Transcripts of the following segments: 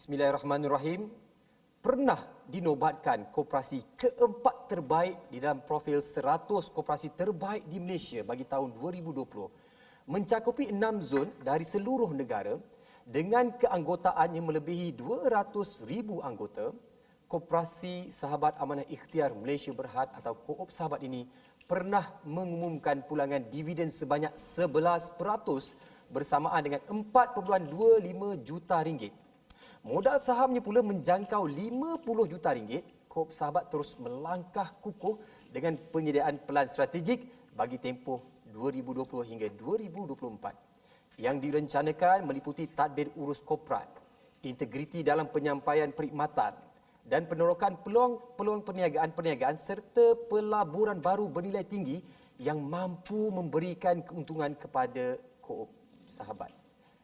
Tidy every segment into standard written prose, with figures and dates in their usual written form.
Bismillahirrahmanirrahim. Pernah dinobatkan koperasi keempat terbaik di dalam profil 100 koperasi terbaik di Malaysia bagi tahun 2020. Mencakupi 6 zon dari seluruh negara dengan keanggotaan yang melebihi 200,000 anggota, Koperasi Sahabat Amanah Ikhtiar Malaysia Berhad atau Koop Sahabat ini pernah mengumumkan pulangan dividen sebanyak 11% bersamaan dengan 4.25 juta ringgit. Modal sahamnya pula menjangkau 50 juta ringgit. Koop Sahabat terus melangkah kukuh dengan penyediaan pelan strategik bagi tempoh 2020 hingga 2024. Yang direncanakan meliputi tadbir urus korporat, integriti dalam penyampaian perkhidmatan dan penerokan peluang perniagaan serta pelaburan baru bernilai tinggi yang mampu memberikan keuntungan kepada Koop Sahabat.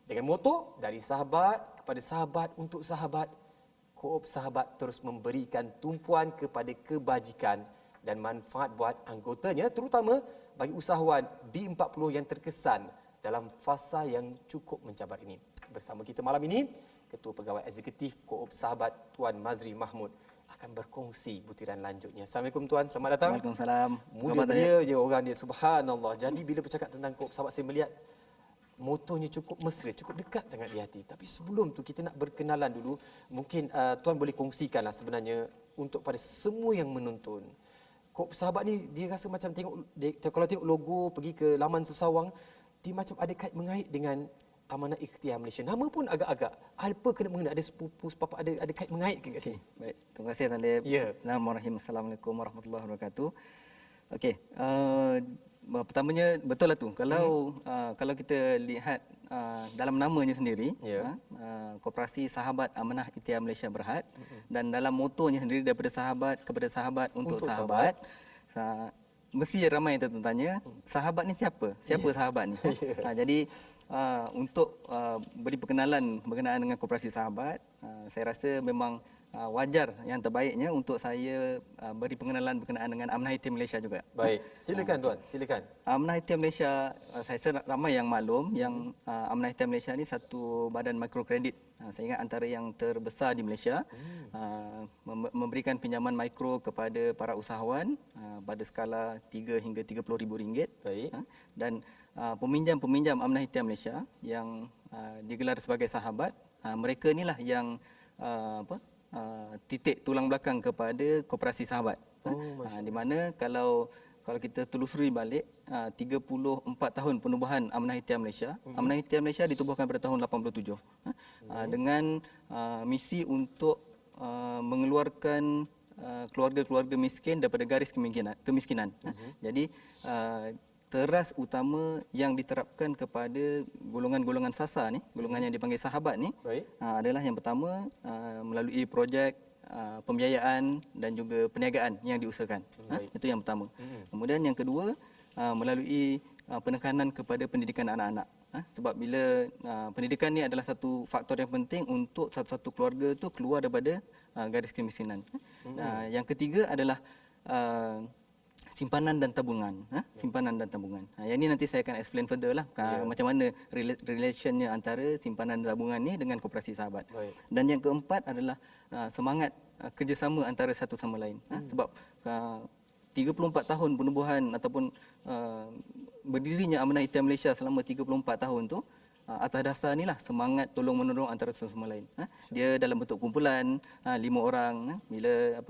Dengan moto dari sahabat kepada sahabat untuk sahabat, Koop Sahabat terus memberikan tumpuan kepada kebajikan dan manfaat buat anggotanya, terutama bagi usahawan B40 yang terkesan dalam fasa yang cukup mencabar ini. Bersama kita malam ini, Ketua Pegawai Eksekutif Koop Sahabat Tuan Mazri Mahmud akan berkongsi butiran lanjutnya. Assalamualaikum Tuan, selamat datang. Waalaikumsalam. Mulia dia orang dia, subhanallah. Jadi bila bercakap tentang Koop Sahabat, saya melihat motonya cukup mesra, cukup dekat sangat di hati. Tapi sebelum tu kita nak berkenalan dulu, mungkin Tuan boleh kongsikanlah sebenarnya untuk pada semua yang menonton. Koop Sahabat ni dia rasa macam kalau tengok logo pergi ke laman sesawang, dia macam ada kait mengait dengan Amanah Ikhtiar Malaysia. Nama pun agak-agak alpa kena mengena, ada sepupu sepapa, ada kait mengait ke kat sini. Baik, terima kasih Talib. Ya. Bismillahirrahmanirrahim. Assalamualaikum warahmatullahi wabarakatuh. Okey, pertamanya betul lah tu. Kalau kita lihat dalam namanya sendiri, Koperasi Sahabat Amanah Ikhtiar Malaysia Berhad, dan dalam motonya sendiri daripada sahabat kepada sahabat untuk sahabat. Mesti ramai yang tertanya, sahabat ni siapa? Siapa sahabat ni? Jadi untuk beri perkenalan berkenaan dengan Koperasi Sahabat, saya rasa memang wajar yang terbaiknya untuk saya beri pengenalan berkenaan dengan Amanah Ikhtiar Malaysia juga. Baik, silakan Tuan, silakan. Amanah Ikhtiar Malaysia, saya rasa ramai yang maklum yang Amanah Ikhtiar Malaysia ni satu badan mikrokredit. Saya ingat antara yang terbesar di Malaysia, memberikan pinjaman mikro kepada para usahawan pada skala 3 hingga RM30,000. Baik. Dan peminjam-peminjam Amanah Ikhtiar Malaysia yang digelar sebagai sahabat, mereka inilah yang titik tulang belakang kepada Koperasi Sahabat. Di mana kalau kita telusuri balik 34 tahun penubuhan Amanah Ikhtiar Malaysia. Amanah Ikhtiar Malaysia ditubuhkan pada tahun 87 dengan misi untuk mengeluarkan keluarga-keluarga miskin daripada garis kemiskinan. Jadi teras utama yang diterapkan kepada golongan-golongan sasar ni, golongan yang dipanggil sahabat ni, adalah yang pertama melalui projek pembiayaan dan juga perniagaan yang diusahakan. Itu yang pertama. Kemudian yang kedua, melalui penekanan kepada pendidikan anak-anak. Sebab bila pendidikan ni adalah satu faktor yang penting untuk satu-satu keluarga tu keluar daripada garis kemiskinan. Yang ketiga adalah simpanan dan tabungan. Simpanan dan tabungan. Yang ini nanti saya akan explain further lah. Macam mana relationnya antara simpanan dan tabungan ni dengan Koperasi Sahabat. Dan yang keempat adalah semangat kerjasama antara satu sama lain. Sebab 34 tahun penubuhan ataupun berdirinya Amanah Ikhtiar Malaysia selama 34 tahun tu, atas dasar inilah semangat tolong menolong antara satu sama lain. Dia dalam bentuk kumpulan 5 orang. Bila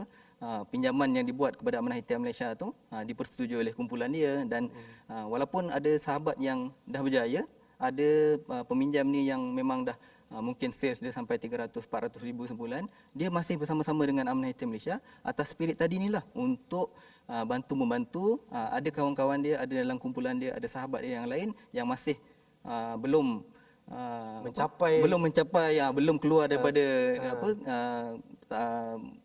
pinjaman yang dibuat kepada Amanah Ikhtiar Malaysia tu dipersetujui oleh kumpulan dia, dan walaupun ada sahabat yang dah berjaya, ada peminjam ni yang memang dah mungkin sales dia sampai 300-400 ribu sebulan, dia masih bersama-sama dengan Amanah Ikhtiar Malaysia atas spirit tadi inilah, untuk bantu-membantu. Ada kawan-kawan dia, ada dalam kumpulan dia, ada sahabat dia yang lain yang masih belum mencapai, belum keluar daripada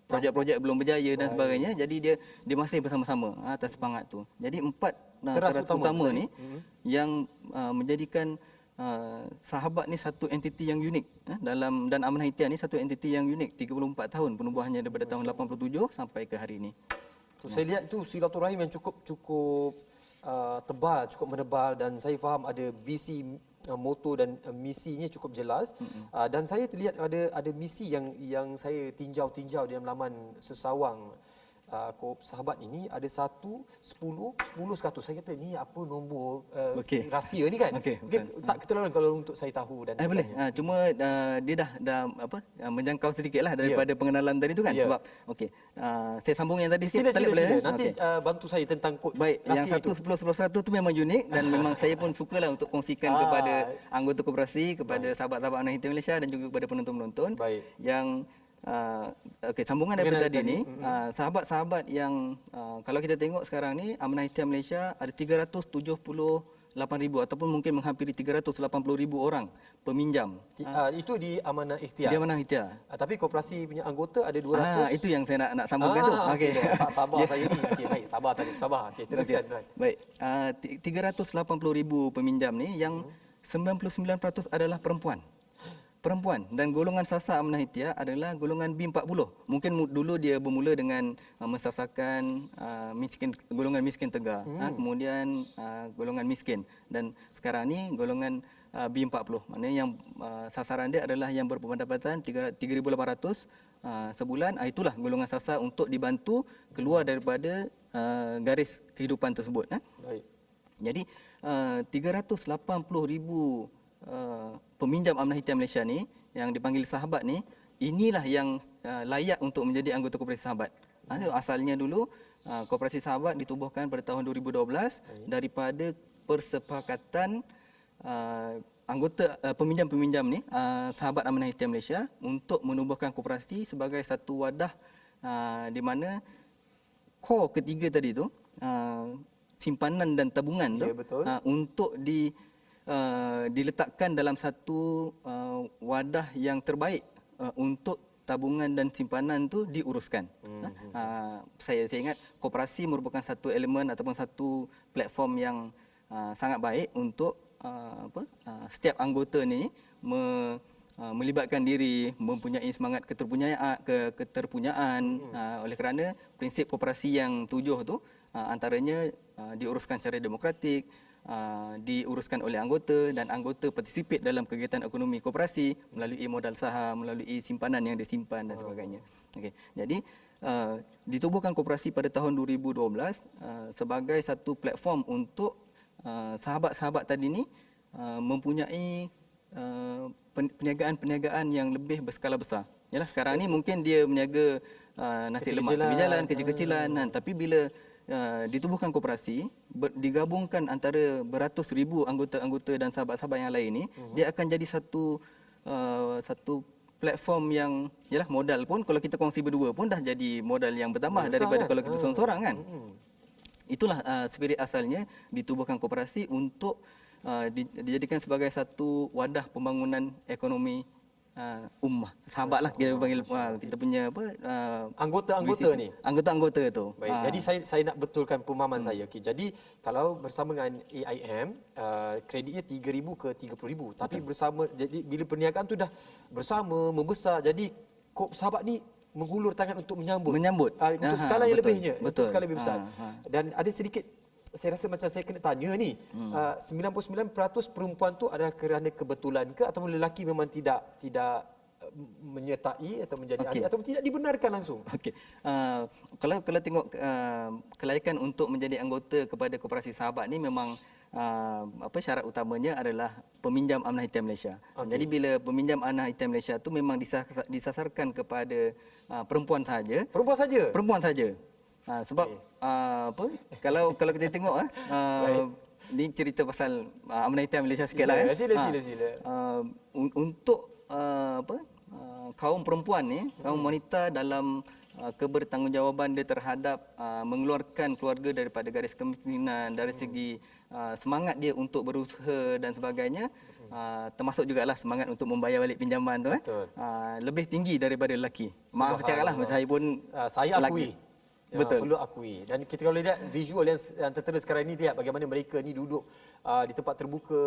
projek-projek belum berjaya dan sebagainya. Jadi dia masih bersama-sama atas semangat tu. Jadi empat teras utama ni yang menjadikan sahabat ni satu entiti yang unik dan Amanah Ikhtiar ni satu entiti yang unik. 34 tahun penubuhannya daripada tahun 87 sampai ke hari ini. Saya lihat tu silaturahim yang cukup tebal, cukup menebal, dan saya faham ada visi moto dan misinya cukup jelas. Dan saya terlihat ada misi yang saya tinjau-tinjau di dalam laman sesawang Koop Sahabat ini, ada 1, 10, 10, 100. Saya kata ni apa nombor rahsia ni kan? Okey, Mungkin tak keterlaluan kalau untuk saya tahu dan boleh. Cuma dia dah menjangkau sedikitlah daripada pengenalan tadi tu kan. Sebab saya sambung yang tadi sikit. Sila. Nanti bantu saya tentang kod Baik, yang 1, 10, 11, 100 tu memang unik dan memang saya pun sukalah untuk kongsikan kepada anggota koperasi, kepada sahabat-sahabat anak Hiti Malaysia dan juga kepada penonton-penonton. yang sambungan daripada tadi ni, sahabat-sahabat yang kalau kita tengok sekarang ni Amanah Ikhtiar Malaysia ada 378,000 ataupun mungkin menghampiri 380,000 orang peminjam. Itu di Amanah Ikhtiar. Di Amanah Ikhtiar. Tapi koperasi punya anggota ada 200. Itu yang saya nak sambungkan tu. Okey. Tak sabar saya ni. Okey, baik, sabar tadi, sabar. Okey, teruskan tuan. Baik. 380,000 peminjam ni yang 99% adalah perempuan dan golongan sasar Amanah Ikhtiar adalah golongan B40. Mungkin dulu dia bermula dengan mensasarkan golongan miskin tegar, kemudian golongan miskin, dan sekarang ni golongan B40. Maknanya yang sasaran dia adalah yang berpendapatan 3,800 sebulan. Itulah golongan sasar untuk dibantu keluar daripada garis kehidupan tersebut. Baik. Jadi 380,000 peminjam Amanah Ikhtiar Malaysia ni yang dipanggil sahabat ni, inilah yang layak untuk menjadi anggota koperasi sahabat. Asalnya dulu koperasi sahabat ditubuhkan pada tahun 2012 daripada persepakatan anggota peminjam-peminjam ni, sahabat Amanah Ikhtiar Malaysia, untuk menubuhkan koperasi sebagai satu wadah di mana core ketiga tadi tu, simpanan dan tabungan tu, untuk diletakkan dalam satu wadah yang terbaik untuk tabungan dan simpanan tu diuruskan. Saya ingat koperasi merupakan satu elemen ataupun satu platform yang sangat baik untuk setiap anggota ni melibatkan diri, mempunyai semangat keterpunyaan. Oleh kerana prinsip koperasi yang 7 tu antaranya diuruskan secara demokratik, diuruskan oleh anggota, dan anggota partisipate dalam kegiatan ekonomi koperasi melalui modal saham, melalui simpanan yang disimpan dan sebagainya. Jadi ditubuhkan koperasi pada tahun 2012 sebagai satu platform untuk sahabat-sahabat tadi ni mempunyai perniagaan-perniagaan yang lebih berskala besar. Yalah, sekarang ni mungkin dia berniaga nasi lemak tepi jalan, kecil-kecilan, tapi bila ditubuhkan koperasi, digabungkan antara beratus ribu anggota-anggota dan sahabat-sahabat yang lain ni, dia akan jadi satu platform yang, yalah, modal pun kalau kita kongsi berdua pun dah jadi modal yang bertambah daripada kalau kita seorang-seorang kan. Itulah spirit asalnya ditubuhkan koperasi untuk dijadikan sebagai satu wadah pembangunan ekonomi ummah. Sahabatlah kita panggil kita punya anggota-anggota ni. Anggota-anggota tu. Baik. Jadi saya nak betulkan pemahaman saya. Jadi kalau bersama dengan AIM, kreditnya 3,000 ke 30,000. Tapi bersama, jadi bila perniagaan tu dah bersama membesar, jadi Koop Sahabat ni menghulur tangan untuk menyambut. Untuk skala yang lebihnya, untuk skala lebih besar. Dan ada sedikit, saya rasa macam saya kena tanya ni, 99% perempuan tu adalah kerana kebetulan ke, ataupun lelaki memang tidak menyertai atau menjadi ahli, ataupun tidak dibenarkan langsung? Kalau tengok kelayakan untuk menjadi anggota kepada koperasi sahabat ni, memang syarat utamanya adalah peminjam Amanah Ikhtiar Malaysia. Jadi bila peminjam Amanah Ikhtiar Malaysia tu memang disasarkan kepada perempuan saja. Perempuan saja. Sebab kalau kita tengok ni cerita pasal Amanah Ikhtiar Malaysia sikitlah kan. Sila. Untuk kaum perempuan ni, kaum wanita dalam kebertanggungjawaban dia terhadap mengeluarkan keluarga daripada garis kemiskinan, dari segi semangat dia untuk berusaha dan sebagainya, termasuk jugalah semangat untuk membayar balik pinjaman tu, lebih tinggi daripada lelaki. Maaf cakaplah, saya pun saya akui. Betul. Perlu akui. Dan kita kalau lihat visual yang tertera sekarang ini, lihat bagaimana mereka ni duduk di tempat terbuka,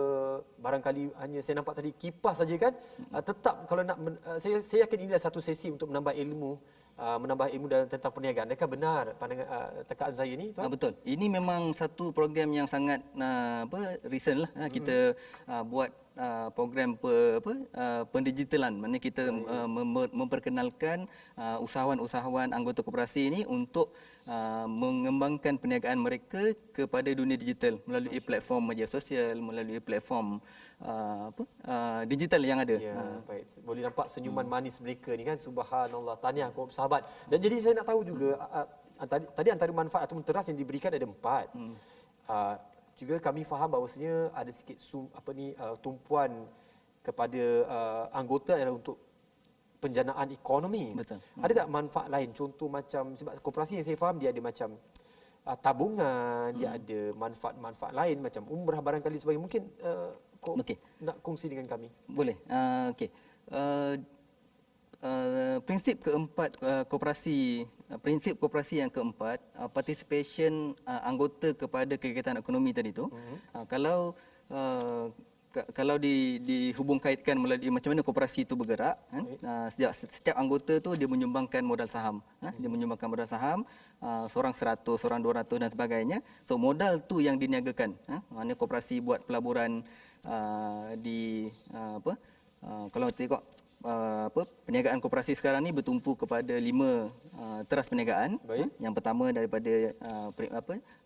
barangkali hanya saya nampak tadi kipas saja kan. Tetap kalau nak saya yakin inilah satu sesi untuk menambah ilmu dalam tentang perniagaan. Adakah benar pandangan tekaan saya ni, tuan? Betul. Ini memang satu program yang sangat recent lah. Kita buat program pendigitalan, mana kita memperkenalkan usahawan-usahawan anggota koperasi ini untuk mengembangkan perniagaan mereka kepada dunia digital melalui platform media sosial, melalui platform digital yang ada. Ya, baik. Boleh nampak senyuman manis mereka ni kan, subhanallah. Tahniah kepada sahabat. Dan jadi saya nak tahu juga tadi antara manfaat atau teras yang diberikan ada 4. Juga kami faham bahawasanya ada sikit tumpuan kepada anggota adalah untuk penjanaan ekonomi. Betul. Ada tak manfaat lain? Contoh macam sebab koperasi yang saya faham dia ada macam tabungan, dia ada manfaat-manfaat lain macam umrah barangkali sebagainya. Mungkin nak kongsi dengan kami. Boleh. Okey. Prinsip keempat prinsip koperasi yang keempat, participation anggota kepada kegiatan ekonomi tadi tu. Kalau dihubung kaitkan melalui macam mana koperasi itu bergerak, setiap anggota tu dia menyumbangkan modal saham. Dia menyumbangkan modal saham, seorang 100, seorang 200 dan sebagainya. So modal tu yang diniagakan. Maknanya koperasi buat pelaburan kalau tengok perniagaan koperasi sekarang ni bertumpu kepada 5 teras perniagaan. Yang pertama daripada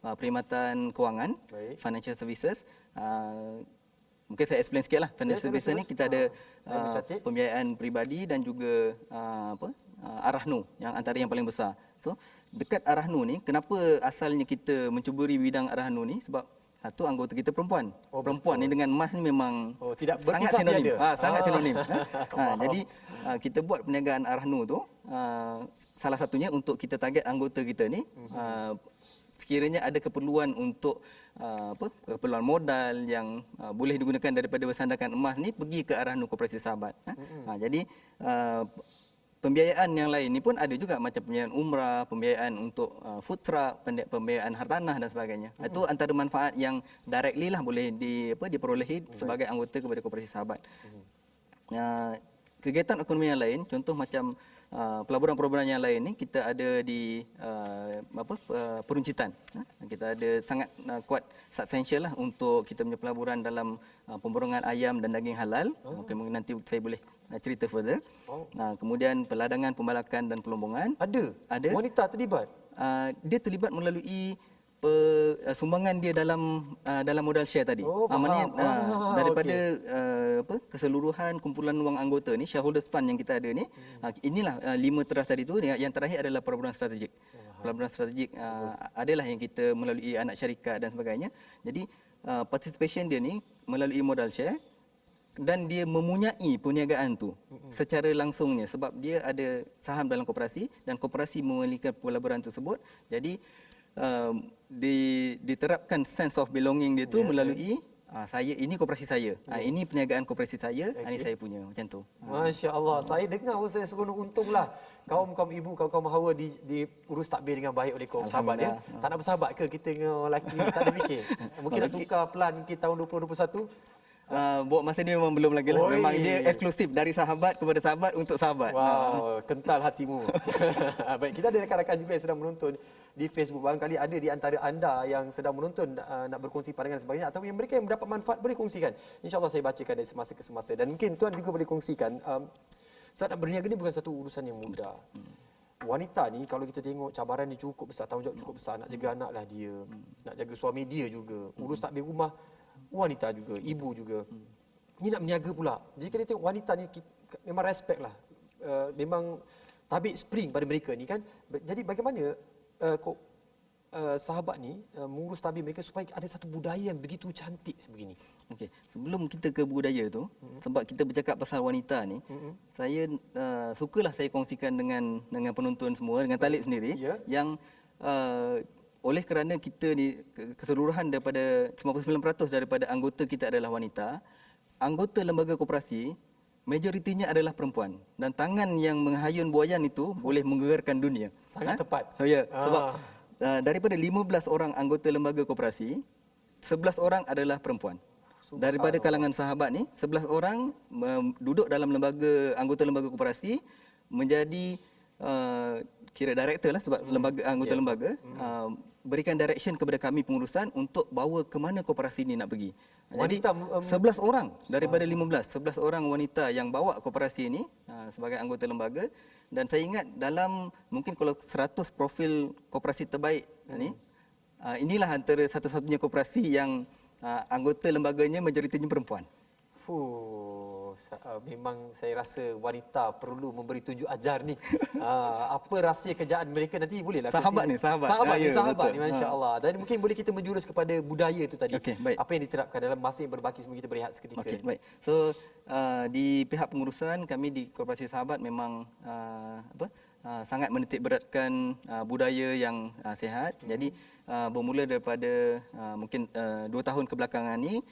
perkhidmatan kewangan, financial services. Mungkin saya explain sikitlah. Financial services ni kita ada pembiayaan peribadi dan juga Arahnu yang antara yang paling besar. So dekat Arahnu ni, kenapa asalnya kita mencuburi bidang Arahnu ni? Sebab satu, anggota kita perempuan. Perempuan ni dengan emas ni memang tidak sangat sinonim. Sangat sinonim. Jadi kita buat perniagaan Arahnu tu, salah satunya untuk kita target anggota kita ni, sekiranya ada keperluan untuk keperluan modal yang boleh digunakan daripada bersandarkan emas ni, pergi ke Arahnu Koperasi Sahabat. Jadi pembiayaan yang lain ni pun ada juga, macam pembiayaan umrah, pembiayaan untuk food truck, pembiayaan hartanah dan sebagainya. Itu antara manfaat yang directly lah boleh diperolehi sebagai anggota kepada Koperasi Sahabat. Kegiatan ekonomi yang lain, contoh macam pelaburan-pelaburan yang lain ni, kita ada di peruncitan. Kita ada sangat kuat substansial lah untuk kita punya pelaburan dalam pemburuan ayam dan daging halal. Mungkin nanti saya boleh cerita further. Kemudian peladangan, pembalakan dan pelombongan. Ada. Wanita terlibat? Dia terlibat melalui sumbangan dia dalam modal share tadi. Maknanya daripada keseluruhan kumpulan wang anggota ni, shareholders fund yang kita ada ni, inilah 5 teras tadi tu. Yang terakhir adalah pelaburan strategik. Pelaburan strategik adalah yang kita melalui anak syarikat dan sebagainya. Jadi participation dia ni melalui modal share, dan dia mempunyai perniagaan tu secara langsungnya sebab dia ada saham dalam koperasi dan koperasi memiliki pelaburan tersebut. Jadi diterapkan sense of belonging dia tu melalui saya, ini koperasi saya, ini perniagaan koperasi saya, ini saya punya, macam tu. Masya-Allah, saya dengar saya seronok, untunglah kaum ibu, kaum hawa diurus takbir dengan baik oleh kaum sahabat ya. Tak nak bersahabat ke kita dengan lelaki, tak ada fikir. Mungkin nak tukar plan kita tahun 2021. Buat masa ni memang belum lagi lah. Memang dia eksklusif dari sahabat kepada sahabat untuk sahabat. Wow, kental hatimu. Baik, kita ada rakan-rakan juga yang sedang menonton di Facebook. Barangkali ada di antara anda yang sedang menonton nak berkongsi pandangan dan sebagainya, atau yang mereka yang mendapat manfaat boleh kongsikan. InsyaAllah saya bacakan dari semasa ke semasa. Dan mungkin tuan juga boleh kongsikan. Saat nak berniaga ni bukan satu urusan yang mudah. Wanita ni kalau kita tengok cabaran dia cukup besar, tanggungjawab cukup besar. Nak jaga anak lah dia, nak jaga suami dia juga, urus takbir rumah wanita juga, ibu juga. Ni nak berniaga pula. Jadi kita tengok wanita ni memang respect lah. Memang tabik spring pada mereka ni kan. Jadi bagaimana sahabat ni mengurus tabir mereka supaya ada satu budaya yang begitu cantik sebegini? Okey, sebelum kita ke budaya tu, sebab kita bercakap pasal wanita ni, saya sukalah saya kongsikan dengan penonton semua, dengan Talib sendiri, yang oleh kerana kita ni keseluruhan daripada 99% daripada anggota kita adalah wanita, anggota lembaga koperasi majoritinya adalah perempuan, dan tangan yang menghayun buayan itu boleh menggegarkan dunia. Sangat tepat. Ya, sebab daripada 15 orang anggota lembaga koperasi, 11 orang adalah perempuan. Daripada kalangan sahabat ni, 11 orang duduk dalam anggota lembaga koperasi menjadi kira director lah, sebab anggota lembaga. berikan direction kepada kami pengurusan untuk bawa ke mana koperasi ini nak pergi. Jadi Wanita, 11 orang daripada 11 orang wanita yang bawa koperasi ini sebagai anggota lembaga, dan saya ingat dalam mungkin kalau 100 profil koperasi terbaik ni, inilah antara satu-satunya koperasi yang anggota lembaganya majoritinya perempuan. Memang saya rasa wanita perlu memberi tunjuk ajar ni. Apa rahsia kerjaan mereka nanti bolehlah. Sahabat ni. Sahabat Betul. ni, masya-Allah. Dan mungkin boleh kita menjurus kepada budaya itu tadi. Okey, baik. Apa yang diterapkan dalam masa yang berbaki sebelum kita berehat seketika. Okey, baik. So di pihak pengurusan kami di Koperasi Sahabat memang sangat menitik beratkan budaya yang sihat. Jadi bermula daripada mungkin 2 tahun kebelakangan ni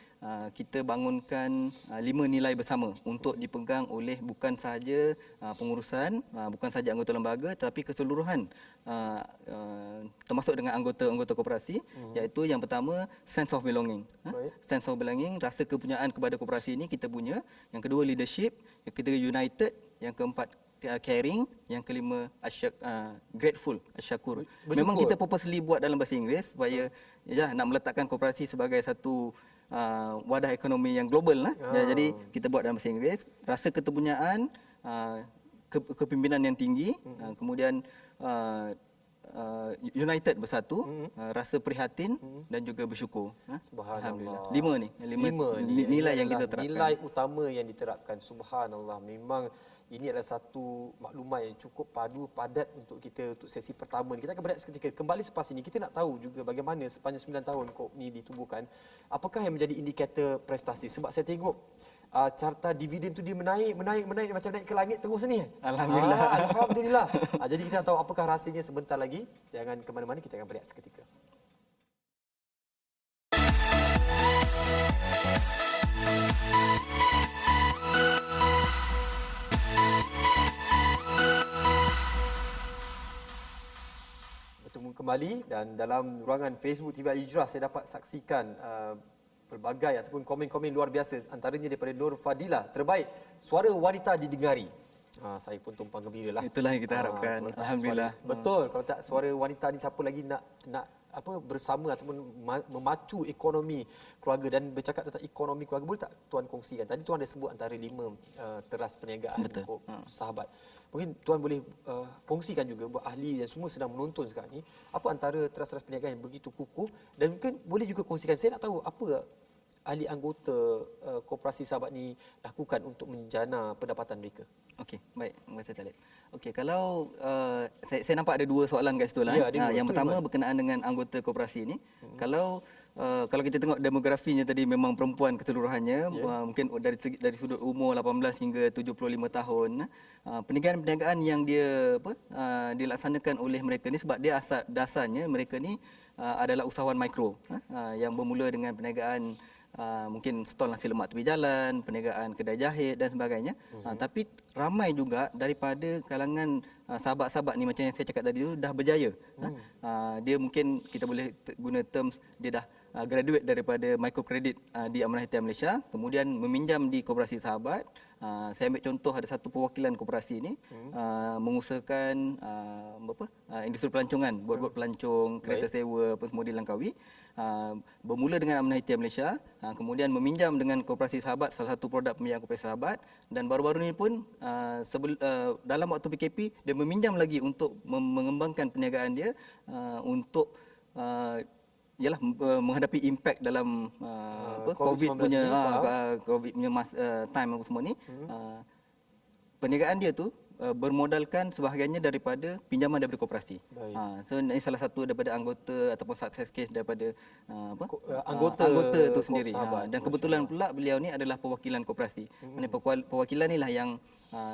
kita bangunkan 5 nilai bersama untuk dipegang oleh bukan sahaja pengurusan, bukan sahaja anggota lembaga, tapi keseluruhan termasuk dengan anggota-anggota koperasi, iaitu yang pertama sense of belonging. Sense of belonging, rasa kepunyaan kepada koperasi ini kita punya. Yang kedua leadership, yang ketiga united, yang keempat caring, yang kelima grateful, asyakur. Memang kita purposely buat dalam bahasa Inggeris supaya nak meletakkan koperasi sebagai satu wadah ekonomi yang global lah. Jadi kita buat dalam bahasa Inggeris, rasa keterpunyaan, kepimpinan yang tinggi, kemudian united bersatu, rasa prihatin dan juga bersyukur. Subhanallah. Alhamdulillah. 5 nilai yang kita terapkan. Nilai utama yang diterapkan. Subhanallah. Memang ini adalah satu maklumat yang cukup padu padat untuk kita untuk sesi pertama ni. Kita akan berehat seketika. Kembali selepas ini kita nak tahu juga bagaimana sepanjang 9 tahun KOP ni ditubuhkan. Apakah yang menjadi indikator prestasi? Sebab saya tengok carta dividen tu dia menaik macam naik ke langit terus ni. Alhamdulillah. Alhamdulillah. Jadi kita nak tahu apakah rahsianya sebentar lagi. Jangan ke mana-mana, kita akan berehat seketika. Bertemu kembali dan dalam ruangan Facebook TV Al-Hijrah saya dapat saksikan pelbagai ataupun komen-komen luar biasa, antaranya daripada Nur Fadila, terbaik suara wanita didengari. Saya pun tumpang gembira lah. Itulah yang kita harapkan. Alhamdulillah. Betul, kalau tak suara wanita ni siapa lagi nak bersama ataupun memacu ekonomi keluarga. Dan bercakap tentang ekonomi keluarga, boleh tak Tuan kongsikan? Tadi Tuan ada sebut antara 5 teras perniagaan sahabat. Mungkin Tuan boleh kongsikan juga buat ahli dan semua sedang menonton sekarang ni, apa antara teras-teras perniagaan yang begitu kukuh, dan mungkin boleh juga kongsikan, saya nak tahu apa ahli anggota koperasi sahabat ni lakukan untuk menjana pendapatan mereka. Okey, baik. Terima kasih Talib. Okey, kalau saya nampak ada 2 soalan kat situ lah. Ya, Yang pertama berkenaan dengan anggota koperasi ini. Kalau kita tengok demografinya tadi memang perempuan keseluruhannya, mungkin dari sudut umur 18 hingga 75 tahun, perniagaan-perniagaan yang dilaksanakan oleh mereka ni, sebab dia dasarnya mereka ni adalah usahawan mikro yang bermula dengan perniagaan mungkin stol nasi lemak tepi jalan, perniagaan kedai jahit dan sebagainya. Tapi ramai juga daripada kalangan sahabat-sahabat ni, macam yang saya cakap tadi tu, dah berjaya. Dia mungkin kita boleh guna terms dia dah graduate daripada microcredit di Amanah Hitian Malaysia, kemudian meminjam di koperasi sahabat. Saya ambil contoh, ada satu perwakilan koperasi ini mengusahakan industri pelancongan, buat pelancong, kereta sewa, apa semua dilangkaui. Bermula dengan Amanah Hitian Malaysia, kemudian meminjam dengan koperasi sahabat, salah satu produk pembiayaan koperasi sahabat, dan baru-baru ini pun dalam waktu PKP dia meminjam lagi untuk mengembangkan perniagaan dia untuk menghadapi impak dalam COVID punya time apa semua ni. Perniagaan dia tu bermodalkan sebahagiannya daripada pinjaman daripada koperasi. So ini salah satu daripada anggota ataupun success case daripada anggota itu sendiri. Dan kebetulan pula beliau ni adalah perwakilan koperasi. Perwakilan inilah yang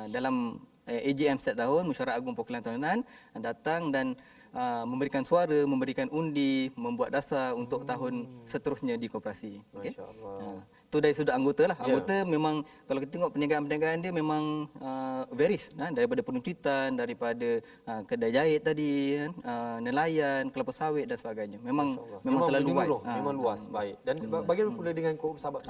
dalam AGM setiap tahun, Mesyuarat Agung Perwakilan Tahunan, datang dan memberikan suara, memberikan undi, membuat dasar untuk tahun seterusnya di koperasi. Okay? Itu dari sudut anggota lah. Anggota memang kalau kita tengok perniagaan-perniagaan dia memang varies, daripada penuncutan, daripada kedai jahit tadi, nelayan, kelapa sawit dan sebagainya. Memang terlalu wide. Memang luas. Baik. Dan bagaimana pula dengan koperasi sahabat?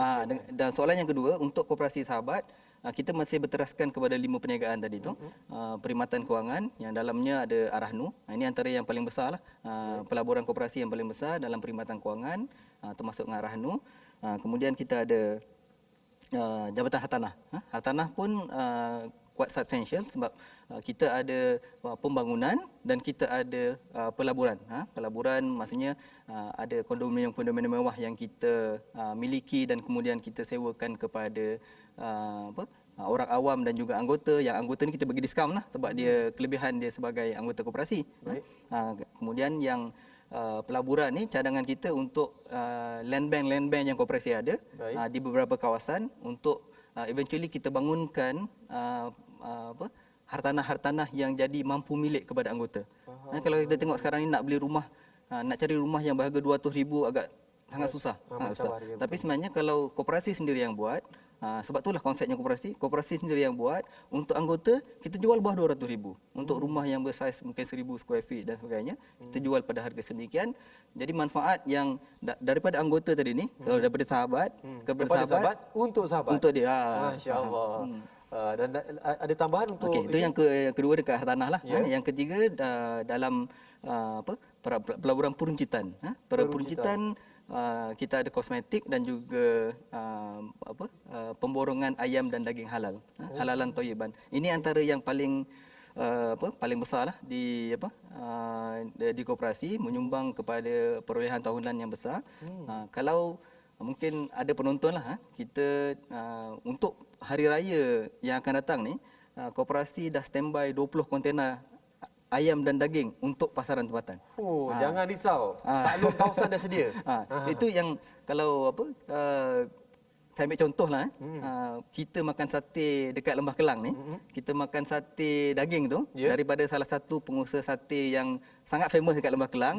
Dan soalan yang kedua, untuk koperasi sahabat, kita masih berteraskan kepada 5 perniagaan tadi tu. Perkhidmatan kewangan yang dalamnya ada Arahnu. Ini antara yang paling besar lah. Pelaburan koperasi yang paling besar dalam perkhidmatan kewangan, termasuk dengan Arahnu. Kemudian kita ada Jabatan Hartanah. Hartanah pun quite substantial sebab kita ada pembangunan dan kita ada pelaburan. Pelaburan maksudnya ada kondominium-kondominium mewah yang kita miliki dan kemudian kita sewakan kepada orang awam dan juga anggota. Yang anggota ni kita bagi diskaun lah sebab dia kelebihan dia sebagai anggota koperasi. Kemudian yang pelaburan ni cadangan kita untuk land bank yang koperasi ada di beberapa kawasan untuk eventually kita bangunkan hartanah-hartanah yang jadi mampu milik kepada anggota. Kalau kita tengok sekarang ni nak beli rumah, nak cari rumah yang berharga 200,000 agak sangat susah. Tapi sebenarnya kalau koperasi sendiri yang buat, sebab itulah konsepnya koperasi sendiri yang buat, untuk anggota kita jual bawah 200,000. Untuk rumah yang bersaiz mungkin 1,000 square feet dan sebagainya, kita jual pada harga sedemikian. Jadi manfaat yang daripada anggota tadi ni, kalau daripada sahabat kepada sahabat untuk sahabat. Untuk dia. Masya-Allah. Dan ada tambahan untuk itu yang kedua dekat hartanah lah. Yang ketiga dalam pelaburan peruncitan. Peruncitan kita ada kosmetik dan juga pemborongan ayam dan daging halal. Halalan Thayyiban. Ini antara yang paling paling besar lah di koperasi, menyumbang kepada perolehan tahunan yang besar. Kalau mungkin ada penonton lah, kita untuk hari raya yang akan datang ni, koperasi dah standby 20 kontena ayam dan daging untuk pasaran tempatan. Jangan risau. Taklum kawasan dah sedia. Itu yang kalau saya ambil contoh lah. Kita makan sate dekat Lembah Kelang ni, kita makan sate daging tu daripada salah satu pengusaha sate yang sangat famous dekat Lembah Kelang.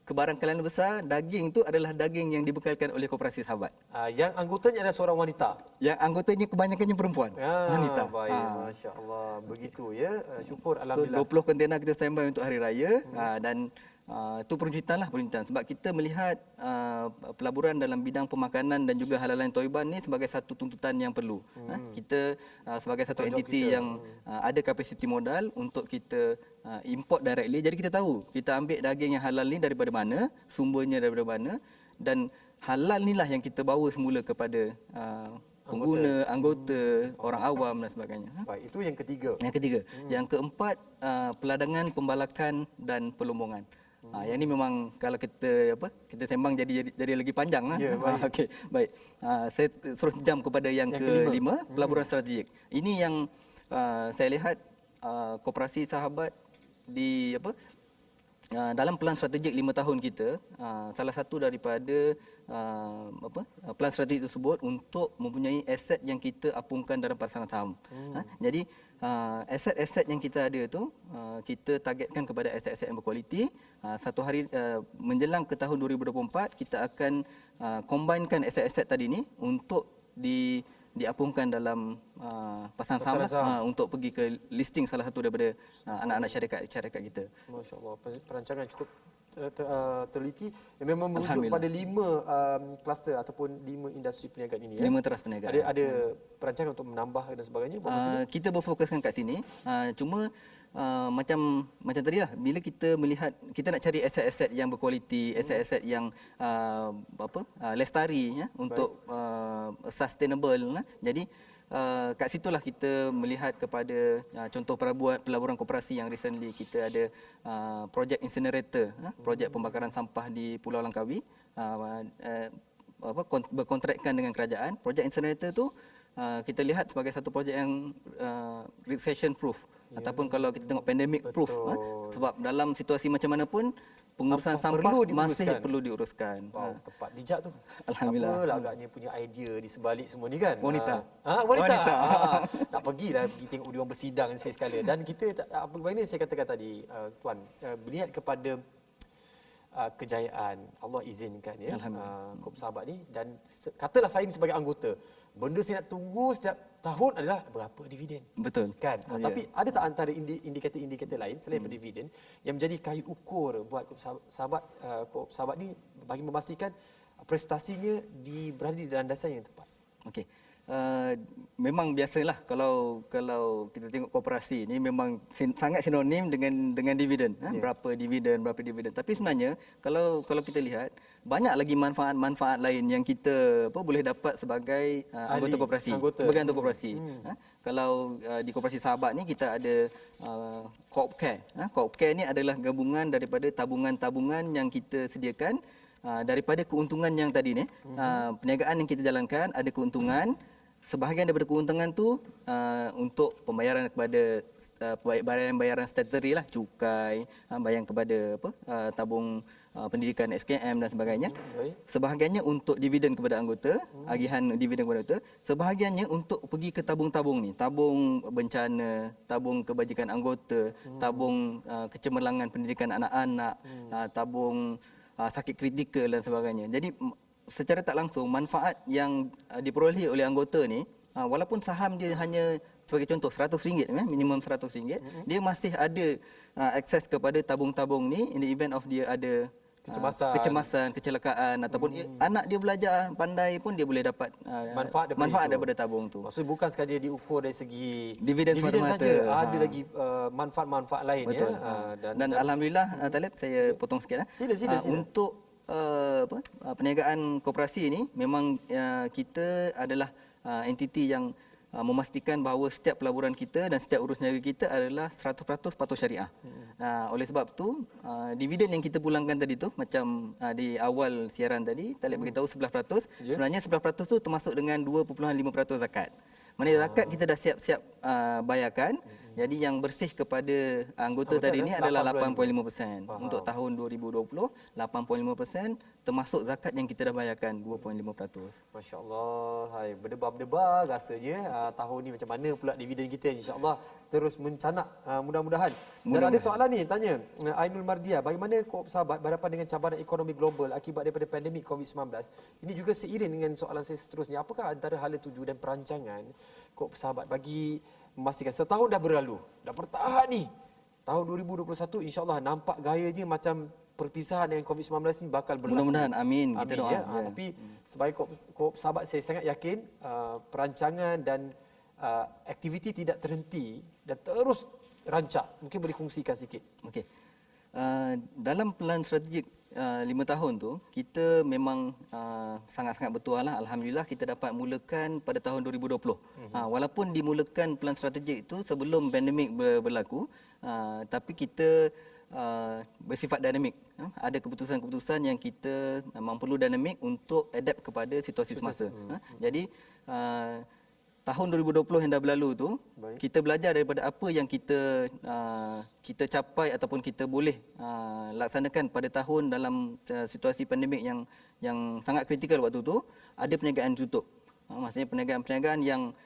Kebarangkalian besar, daging tu adalah daging yang dibekalkan oleh koperasi sahabat. Yang anggotanya adalah seorang wanita. Yang anggotanya kebanyakannya perempuan. Wanita. Baik, masya-Allah. Begitu ya. Syukur So, alhamdulillah. 20 kontena kita standby untuk hari raya dan itu peruncitan sebab kita melihat pelaburan dalam bidang pemakanan dan juga halalan Thayyiban ni sebagai satu tuntutan yang perlu. Kita sebagai satu entiti yang ada kapasiti modal untuk kita import directly. Jadi kita tahu kita ambil daging yang halal ni daripada mana, sumbernya daripada mana, dan halal inilah yang kita bawa semula kepada pengguna, anggota, orang awam dan sebagainya. Baik, itu yang ketiga. Yang keempat, peladangan, pembalakan dan pelombongan. Yang ni memang kalau kita sembang jadi lagi panjang lah. Okey, baik. Saya terus jam kepada yang kelima, pelaburan strategik. Ini yang saya lihat koperasi sahabat di dalam pelan strategik 5 tahun kita, salah satu daripada pelan strategik tersebut untuk mempunyai aset yang kita apungkan dalam pasaran saham. Jadi aset-aset yang kita ada tu kita targetkan kepada aset-aset yang berkualiti. Satu hari menjelang ke tahun 2024 kita akan combinekan aset-aset tadi ni untuk diapungkan dalam pasaran saham untuk pergi ke listing salah satu daripada anak-anak syarikat kita. Masya-Allah, perancangan cukup teliti yang memang merujuk pada 5 kluster ataupun 5 industri perniagaan ini. 5 teras perniagaan. Ada perancangan untuk menambah dan sebagainya? Kita berfokuskan kat sini. Cuma macam tadi lah, bila kita melihat kita nak cari aset-aset yang berkualiti, aset-aset yang lestari untuk sustainable. Jadi kat situlah kita melihat kepada contoh pelaburan koperasi yang recently kita ada projek incinerator, projek pembakaran sampah di Pulau Langkawi, berkontrakkan dengan kerajaan. Projek incinerator tu kita lihat sebagai satu projek yang recession proof ataupun kalau kita tengok pandemic proof, sebab dalam situasi macam mana pun pengurusan sampah masih perlu diuruskan. Tepat bijak tu. Alhamdulillah. Apalah agaknya punya idea di sebalik semua ni kan. Wanita. Wanita. Nak pergi tengok dia orang bersidang sekali. Dan kita bagaimana saya katakan tadi, tuan, melihat kepada kejayaan Allah izinkan Kop Sahabat ni, dan katalah saya ni sebagai anggota, benda saya nak tunggu setiap tahun adalah berapa dividen. Betul. Kan? Tapi ada tak antara indikator-indikator lain selain daripada dividen yang menjadi kayu ukur buat Kop Sahabat ni bagi memastikan prestasinya berada di landasan yang tepat? Okey. Memang biasalah kalau kita tengok koperasi ni memang sangat sinonim dengan dividen. Berapa dividen. Tapi sebenarnya kalau kita lihat banyak lagi manfaat-manfaat lain yang kita boleh dapat sebagai anggota koperasi. Sebagai anggota koperasi. Kalau di koperasi Sahabat ni kita ada Co-op Care. Co-op Care ni adalah gabungan daripada tabungan-tabungan yang kita sediakan daripada keuntungan yang tadi ni. Perniagaan yang kita jalankan ada keuntungan. Sebahagian daripada keuntungan tu untuk pembayaran kepada bayaran statutory lah, cukai, bayar kepada tabung pendidikan SKM dan sebagainya. Sebahagiannya untuk dividen kepada anggota, agihan dividen kepada anggota. Sebahagiannya untuk pergi ke tabung-tabung ni, tabung bencana, tabung kebajikan anggota, tabung kecemerlangan pendidikan anak-anak, tabung sakit kritikal dan sebagainya. Jadi secara tak langsung manfaat yang diperolehi oleh anggota ni, walaupun saham dia hanya sebagai contoh RM100, minimum RM100, dia masih ada akses kepada tabung-tabung ni in the event of dia ada kecemasan, kecelakaan ataupun anak dia belajar pandai pun dia boleh dapat manfaat daripada tabung tu. Maksudnya bukan sekadar diukur dari segi dividen semata-mata, ada lagi manfaat-manfaat lain. Betul. Dan alhamdulillah, Talib, saya potong sikit. Sila. Untuk perniagaan koperasi ini memang kita adalah entiti yang memastikan bahawa setiap pelaburan kita dan setiap urus niaga kita adalah 100% patuh syariah. Oleh sebab tu dividen yang kita pulangkan tadi tu, macam di awal siaran tadi Talib beritahu 11%, sebenarnya 11% tu termasuk dengan 2.5% zakat. Maknanya zakat kita dah siap-siap bayarkan. Jadi yang bersih kepada anggota tadi ni adalah 8.5%. Untuk tahun 2020, 8.5% termasuk zakat yang kita dah bayarkan 2.5%. Masya-Allah. Hai, berdebar-debar rasanya tahun ni macam mana pula dividen kita, insya-Allah terus mencanak, mudah-mudahan. Dan ada soalan ni tanya Ainul Mardia, bagaimana Co-op Sahabat berhadapan dengan cabaran ekonomi global akibat daripada pandemik COVID-19? Ini juga seiring dengan soalan saya seterusnya, apakah antara hala tuju dan perancangan Co-op Sahabat bagi memastikan setahun dah berlalu, dah bertahan ni. Tahun 2021 insya-Allah nampak gayanya macam perpisahan dengan COVID-19 ni bakal berlaku. Mudah-mudahan, amin. Kita doa. Tapi sebagai Co-op Sahabat saya sangat yakin perancangan dan aktiviti tidak terhenti dan terus rancak. Mungkin boleh kongsikan sikit. Okey. Dalam plan strategik 5 tahun tu, kita memang sangat-sangat betul lah. Alhamdulillah kita dapat mulakan pada tahun 2020. Walaupun dimulakan plan strategik itu sebelum pandemik berlaku, tapi kita bersifat dinamik. Ada keputusan-keputusan yang kita memang perlu dinamik untuk adapt kepada situasi semasa. Jadi tahun 2020 yang dah berlalu tu, kita belajar daripada apa yang kita capai ataupun kita boleh laksanakan pada tahun dalam situasi pandemik yang sangat kritikal waktu tu. Ada perniagaan tutup. Maksudnya perniagaan-perniagaan yang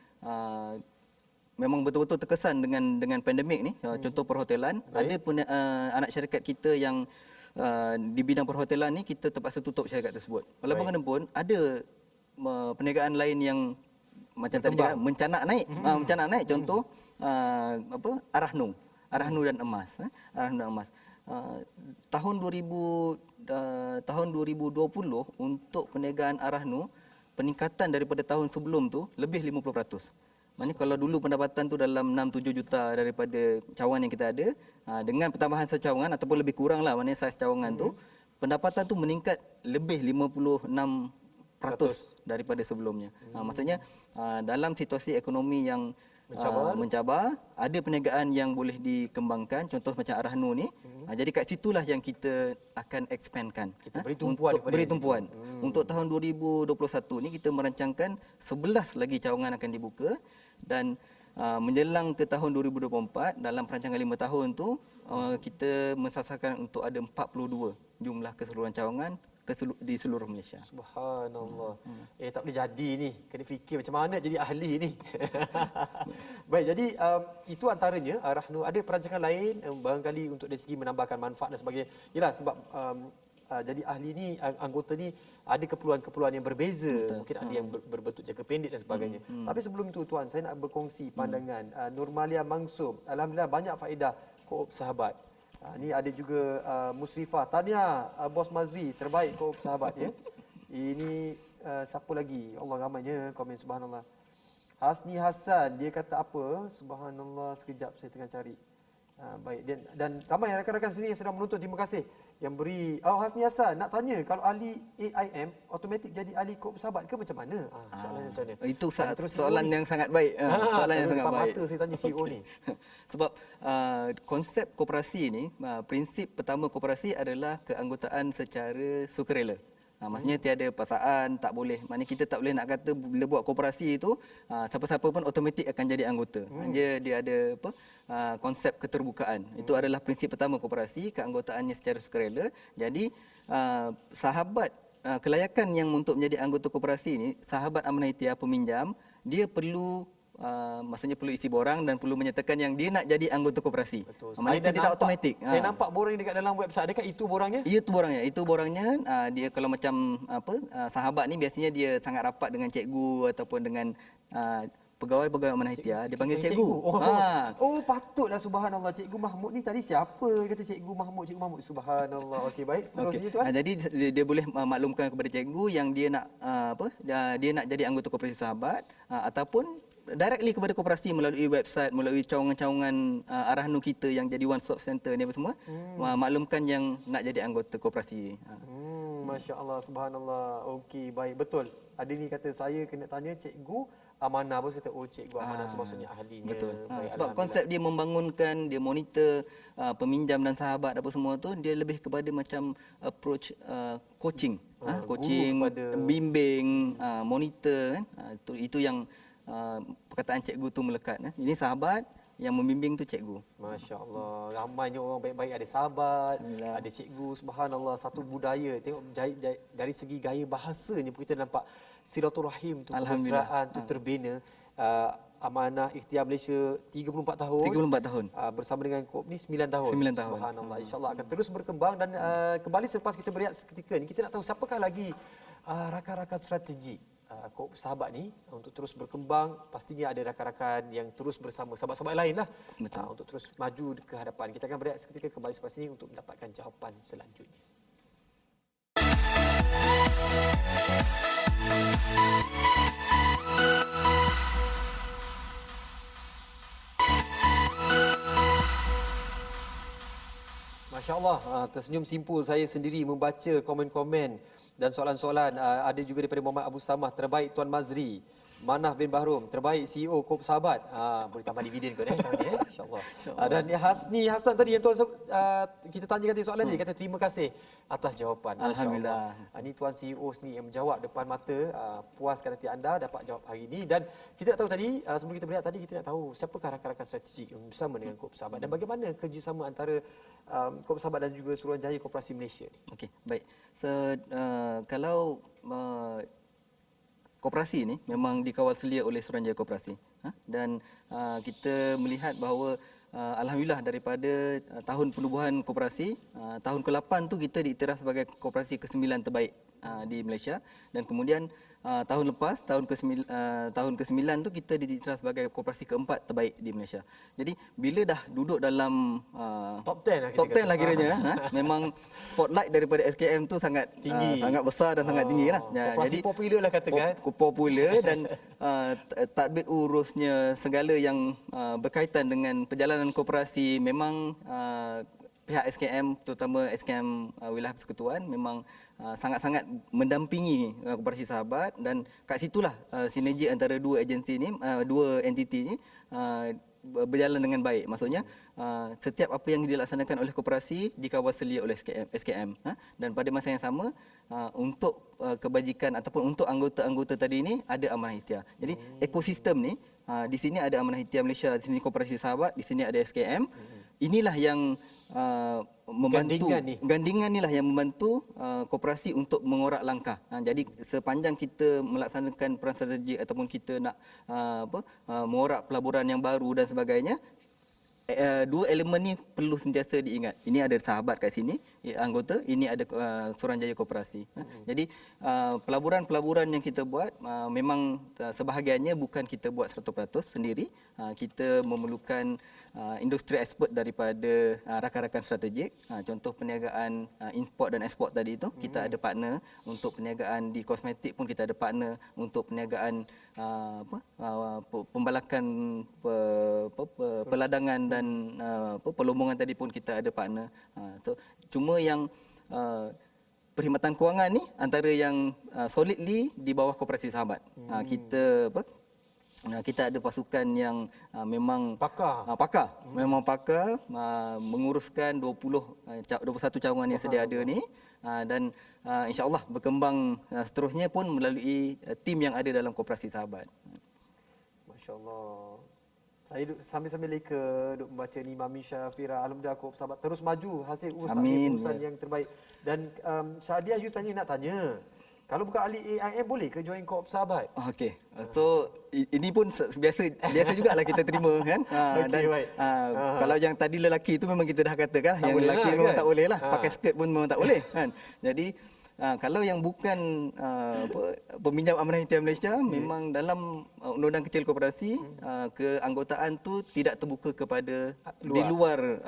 memang betul-betul terkesan dengan pandemik ni. Contoh perhotelan, ada anak syarikat kita yang di bidang perhotelan ni kita terpaksa tutup syarikat tersebut. Walaupun bagaimanapun ada perniagaan lain yang macam tadi cakap mencanak naik, contoh Arahnu dan emas. Tahun 2020 untuk perniagaan Arahnu, peningkatan daripada tahun sebelum tu lebih 50%. Maknanya kalau dulu pendapatan tu dalam 6-7 juta daripada cawangan yang kita ada, dengan pertambahan satu cawangan ataupun lebih kurang lah, maknanya saiz cawangan tu, pendapatan tu meningkat lebih 56% daripada sebelumnya. Maksudnya dalam situasi ekonomi yang mencabar, ada perniagaan yang boleh dikembangkan, contoh macam Arahnu ni. Jadi kat situlah yang kita akan expandkan. Kita beri tumpuan. Untuk tahun 2021 ni kita merancangkan 11 lagi cawangan akan dibuka, dan menjelang ke tahun 2024 dalam perancangan 5 tahun tu kita mensasarkan untuk ada 42 jumlah keseluruhan cawangan di seluruh Malaysia. Subhanallah. Tak boleh jadi ni. Kena fikir macam mana jadi ahli ni. Baik, jadi itu antaranya Arahnu. Ada perancangan lain barangkali untuk dari segi menambahkan manfaat dan sebagainya. Yalah, sebab jadi ahli ni, anggota ni ada keperluan-keperluan yang berbeza. Betul. Mungkin ada yang berbentuk jangka pendek dan sebagainya. Tapi sebelum itu Tuan, saya nak berkongsi pandangan Nurmalia Mangsum. Alhamdulillah banyak faedah Co-op Sahabat. Ni ada juga Musrifah. Tahniah Bos Mazri, terbaik Co-op Sahabat ya. Ini siapa lagi? Allah ramainya komen, subhanallah. Hasni Hassan, dia kata apa? Subhanallah, sekejap saya tengah cari. Baik, dan ramai rakan-rakan sini yang sedang menonton, terima kasih yang beri. Hasni Hassan nak tanya, kalau ahli AIM automatik jadi ahli kod bersahabat ke macam mana? Soalan macam mana? Itu terus soalan yang sangat baik. Soalan yang sangat baik. Mata saya tanya CEO ni. Sebab konsep koperasi ni, prinsip pertama koperasi adalah keanggotaan secara sukarela. Maksudnya tiada paksaan, tak boleh. Maknanya kita tak boleh nak kata bila buat koperasi itu siapa-siapa pun automatik akan jadi anggota. Dia ada konsep keterbukaan. Itu adalah prinsip pertama koperasi, keanggotaannya secara sukarela. Jadi sahabat kelayakan yang untuk menjadi anggota koperasi ini, sahabat amanah ihtiar peminjam, dia perlu maksudnya perlu isi borang dan perlu menyatakan yang dia nak jadi anggota koperasi. Maknanya dia tak automatik. Saya nampak borang dekat dalam website. Adakah itu borangnya? Itu borangnya. Dia kalau macam sahabat ni biasanya dia sangat rapat dengan cikgu ataupun dengan pegawai-pegawai amanah ihtiar, dia panggil cikgu. Patutlah, subhanallah. Cikgu Mahmud ni tadi siapa? Kata Cikgu Mahmud. Subhanallah. Okey, baik. Seterusnya tuan. Jadi dia boleh maklumkan kepada cikgu yang dia nak dia nak jadi anggota koperasi sahabat ataupun directly kepada koperasi melalui website, melalui cawangan-cawangan Arahannu kita yang jadi one stop center ni apa semua, maklumkan yang nak jadi anggota koperasi. Masya-Allah, subhanallah. Okey, baik, betul. Ada ni kata saya kena tanya cikgu amanah, bos kata cikgu amanah tu maksudnya ahlinya. Betul. Sebab konsep dia membangunkan, dia monitor peminjam dan sahabat apa semua tu, dia lebih kepada macam approach coaching, coaching, bimbing, monitor kan. Itu yang perkataan cikgu tu melekat. Ini sahabat, yang membimbing tu cikgu. Masya-Allah, ramainya orang baik-baik, ada sahabat, ada cikgu, subhanallah, satu budaya. Tengok dari segi gaya bahasanya pun kita nampak silaturahim tu, persaudaraan tu terbina. Amanah Ihtiar Malaysia 34 tahun. 34 tahun. Bersama dengan KOP ni 9 tahun. 9 tahun. Subhanallah, insya-Allah akan terus berkembang dan kembali selepas kita berehat seketika ni, kita nak tahu siapakah lagi rakan-rakan strategi KOP Sahabat ni untuk terus berkembang. Pastinya ada rakan-rakan yang terus bersama sahabat-sahabat lain lah untuk terus maju ke hadapan. Kita akan berehat seketika, kembali selepas ini untuk mendapatkan jawapan selanjutnya. Masya Allah, tersenyum simpul saya sendiri membaca komen-komen dan soalan-soalan. Ada juga daripada Muhammad Abu Samah, terbaik Tuan Mazri. Manaf bin Bahrum, terbaik CEO KOP Sahabat. Boleh tambah dividen kot insya-Allah. Dan Hasni Hassan tadi yang tuan kita tanyakan tadi soalan ni, kata terima kasih atas jawapan. Alhamdulillah. Ini tuan CEO ni yang menjawab depan mata. Puaskan hati anda dapat jawab hari ini. Dan kita nak tahu tadi, sebelum kita berehat tadi, kita nak tahu siapakah rakan-rakan strategik yang bersama dengan KOP Sahabat dan bagaimana kerjasama antara KOP Sahabat dan juga Suruhanjaya Koperasi Malaysia ni. Okey, baik. Kalau koperasi ini memang dikawal selia oleh Suruhanjaya Koperasi, dan kita melihat bahawa alhamdulillah daripada tahun penubuhan koperasi, tahun ke-8 tu kita diiktiraf sebagai koperasi ke-9 terbaik di Malaysia, dan kemudian tahun lepas tahun ke-9 tu kita diiktiraf sebagai koperasi ke-4 terbaik di Malaysia. Jadi bila dah duduk dalam top 10 lah, top 10 lah kiranya, memang spotlight daripada SKM tu sangat tinggi, sangat besar dan sangat tinggi lah. Koperasi popular lah katakan. Popular dan tadbir urusnya segala yang berkaitan dengan perjalanan koperasi, memang pihak SKM, terutama SKM Wilayah Persekutuan, memang sangat-sangat mendampingi Koperasi Sahabat, dan kat situlah sinergi antara dua agensi ni, dua entiti ni berjalan dengan baik. Maksudnya setiap apa yang dilaksanakan oleh koperasi dikawal selia oleh SKM, dan pada masa yang sama untuk kebajikan ataupun untuk anggota-anggota tadi ni ada amanah ihtiar. Jadi ekosistem ni, di sini ada amanah ihtiar Malaysia, di sini Koperasi Sahabat, di sini ada SKM. Inilah yang membantu, gandingan inilah yang membantu koperasi untuk mengorak langkah. Jadi sepanjang kita melaksanakan peran strategi ataupun kita nak mengorak pelaburan yang baru dan sebagainya, dua elemen ni perlu sentiasa diingat. Ini ada sahabat kat sini, anggota, ini ada Suruhanjaya Koperasi. Jadi pelaburan-pelaburan yang kita buat memang sebahagiannya bukan kita buat 100% sendiri. Kita memerlukan industri expert daripada rakan-rakan strategik. Contoh perniagaan import dan ekspor tadi itu, kita ada partner. Untuk perniagaan di kosmetik pun kita ada partner. Untuk perniagaan pembalakan peladangan dan pelombongan tadi pun kita ada partner. Cuma yang perkhidmatan kewangan ni antara yang solidly di bawah Koperasi Sahabat. Kita ada pasukan yang memang pakar menguruskan 21 cawangan yang sedia ada ni, dan insya-Allah berkembang seterusnya pun melalui tim yang ada dalam Koperasi Sahabat. Masya-Allah. Saya duk sambil-sambil leka duk membaca ni Mami Syafira. Alhamdulillah Koop Sahabat terus maju hasil urusan yang terbaik. Dan Syadia you nak tanya. Kalau bukan ahli AIM boleh ke join Koop Sahabat? Okey. So ini pun biasa jugalah kita terima kan. Okey, baik. Kalau yang tadi lelaki itu memang kita dah katakan yang lelaki lah, memang kan? tak boleh lah. Pakai skirt pun memang tak boleh kan. Jadi kalau yang bukan peminjam amanah hitian Malaysia, memang dalam Undang-Undang Kecil Koperasi keanggotaan tu tidak terbuka kepada di luar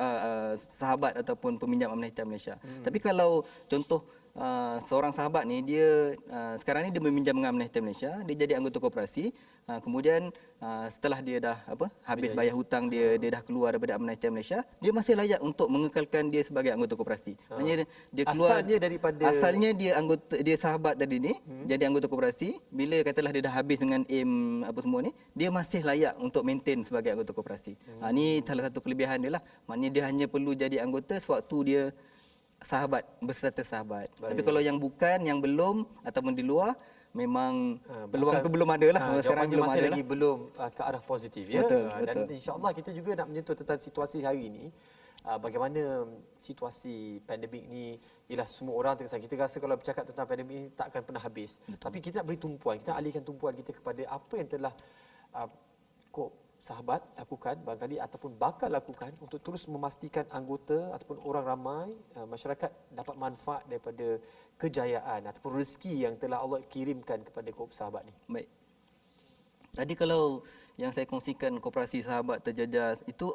sahabat ataupun peminjam amanah hitian Malaysia. Tapi kalau contoh seorang sahabat ni dia sekarang ni dia meminjam dengan Amanah Hitian Malaysia, dia jadi anggota koperasi, kemudian setelah dia dah habis bayar hutang dia dah keluar daripada Amanah Hitian Malaysia, dia masih layak untuk mengekalkan dia sebagai anggota koperasi. Maksudnya dia keluar asalnya dia sahabat tadi ni jadi anggota koperasi, bila katalah dia dah habis dengan aim apa semua ni, dia masih layak untuk maintain sebagai anggota koperasi. Ni salah satu kelebihan dia lah. Maknanya dia hanya perlu jadi anggota sewaktu dia sahabat, berstatus sahabat. Baik. Tapi kalau yang bukan, yang belum ataupun di luar, memang peluang itu belum ada lah. Sekarang belum masih ada lagi belum ke arah positif ya. Betul. Dan insya-Allah kita juga nak menyentuh tentang situasi hari ini. Bagaimana situasi pandemik ni, ialah semua orang terkesan. Kita rasa kalau bercakap tentang pandemik ni tak akan pernah habis. Betul. Tapi kita nak beri tumpuan, kita alihkan tumpuan kita kepada apa yang telah sahabat lakukan barangkali ataupun bakal lakukan untuk terus memastikan anggota ataupun orang ramai masyarakat dapat manfaat daripada kejayaan ataupun rezeki yang telah Allah kirimkan kepada Koop Sahabat ni. Baik. Tadi kalau yang saya kongsikan Koperasi Sahabat Terjejas itu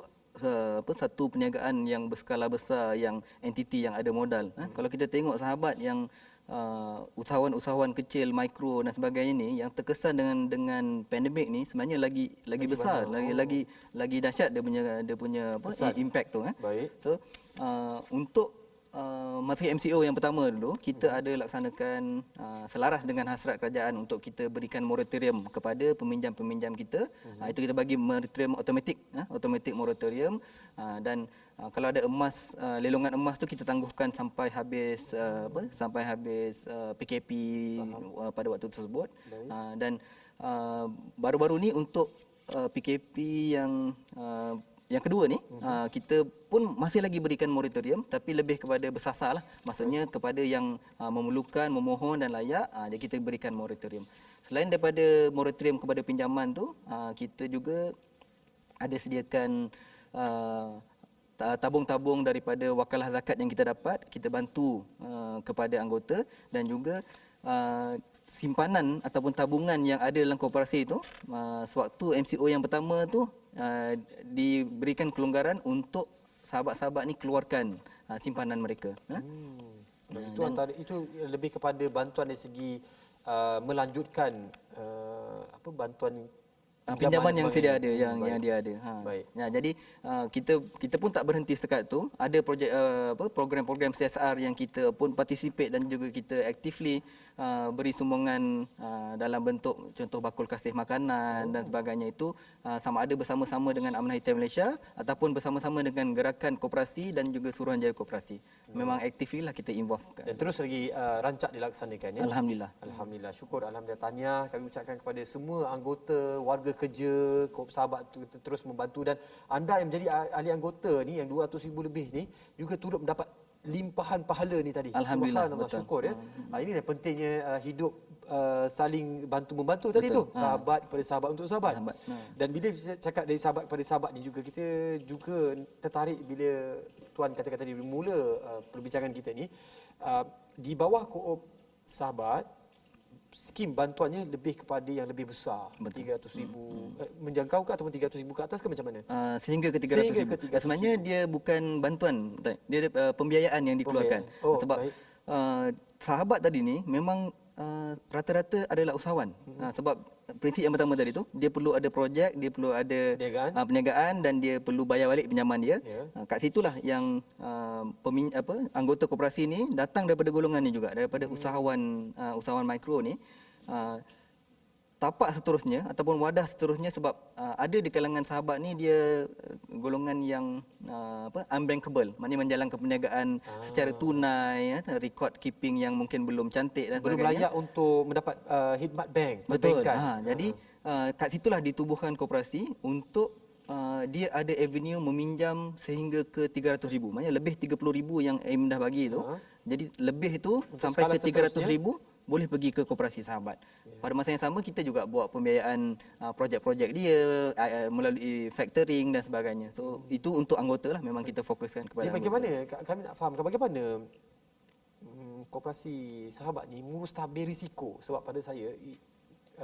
satu perniagaan yang berskala besar, yang entiti yang ada modal. Kalau kita tengok sahabat yang usahawan-usahawan kecil, mikro dan sebagainya ni yang terkesan dengan pandemik ni sebenarnya lagi besar, lagi dahsyat dia punya impact tu. Baik. So untuk masa MCO yang pertama dulu, kita ada laksanakan selaras dengan hasrat kerajaan untuk kita berikan moratorium kepada peminjam-peminjam kita. Itu kita bagi moratorium automatic moratorium, dan kalau ada emas, lelongan emas tu kita tangguhkan sampai habis PKP pada waktu tersebut. Dan baru-baru ni untuk PKP yang kedua ni, kita pun masih lagi berikan moratorium, tapi lebih kepada bersasar lah. Maksudnya kepada yang memerlukan, memohon dan layak, jadi kita berikan moratorium. Selain daripada moratorium kepada pinjaman tu, kita juga ada sediakan tabung-tabung daripada wakalah zakat yang kita dapat, kita bantu kepada anggota, dan juga simpanan ataupun tabungan yang ada dalam koperasi itu, sewaktu MCO yang pertama tu diberikan kelonggaran untuk sahabat-sahabat ni keluarkan simpanan mereka. Itu lebih kepada bantuan dari segi melanjutkan bantuan pinjaman yang sedia ada, yang dia ada. Baik. Jadi kita pun tak berhenti setakat tu. Ada projek program-program CSR yang kita pun participate dan juga kita actively beri sumbangan dalam bentuk contoh bakul kasih makanan dan sebagainya. Itu sama ada bersama-sama dengan Amanah Hitian Malaysia ataupun bersama-sama dengan gerakan koperasi dan juga Suruhanjaya Koperasi. Memang actively lah kita involve. Dan terus lagi rancak dilaksanakan ya. Alhamdulillah. Syukur, alhamdulillah. Tahniah kami ucapkan kepada semua anggota, warga kerja Koop Sahabat terus membantu, dan anda yang menjadi ahli anggota ni yang 200,000 lebih ni juga turut mendapat limpahan pahala ni tadi. Alhamdulillah. Subhanallah, syukur ya. Ini pentingnya hidup saling bantu-membantu tadi tu. Sahabat kepada sahabat untuk sahabat. Dan bila kita cakap dari sahabat kepada sahabat ni juga, kita juga tertarik bila Tuan kata-kata di mula perbincangan kita ni, di bawah Koop Sahabat skim bantuannya lebih kepada yang lebih besar. 300,000 menjangkau ke ataupun 300,000 ke atas ke macam mana? Sehingga ke 300,000. Sehingga ke 300,000. Sebenarnya dia bukan bantuan, dia ada pembiayaan yang dikeluarkan. Pembiayaan. Oh, Sebab baik. sahabat tadi ni memang rata-rata adalah usahawan. Sebab prinsip yang pertama tadi tu, dia perlu ada projek, dia perlu ada perniagaan dan dia perlu bayar balik pinjaman dia. Kat situlah yang anggota koperasi ni datang daripada golongan ni juga, daripada usahawan mikro ni. Tapak seterusnya ataupun wadah seterusnya, sebab ada di kalangan sahabat ni dia golongan yang unbankable, maknanya menjalankan perniagaan secara tunai, record keeping yang mungkin belum cantik dan Belum sebagainya. layak untuk mendapat khidmat bank. Betul. perbankan. Jadi kat situlah ditubuhkan koperasi untuk dia ada avenue meminjam sehingga ke 300,000. Maknanya lebih 30,000 yang AIM dah bagi tu. Jadi lebih itu sampai skala ke 300,000 boleh pergi ke koperasi sahabat. Pada masa yang sama kita juga buat pembiayaan projek-projek dia melalui factoring dan sebagainya. So itu untuk anggota lah, memang kita fokuskan kepada Jadi anggota. bagaimana, kami nak faham bagaimana koperasi sahabat ni mengurus tabir risiko? Sebab pada saya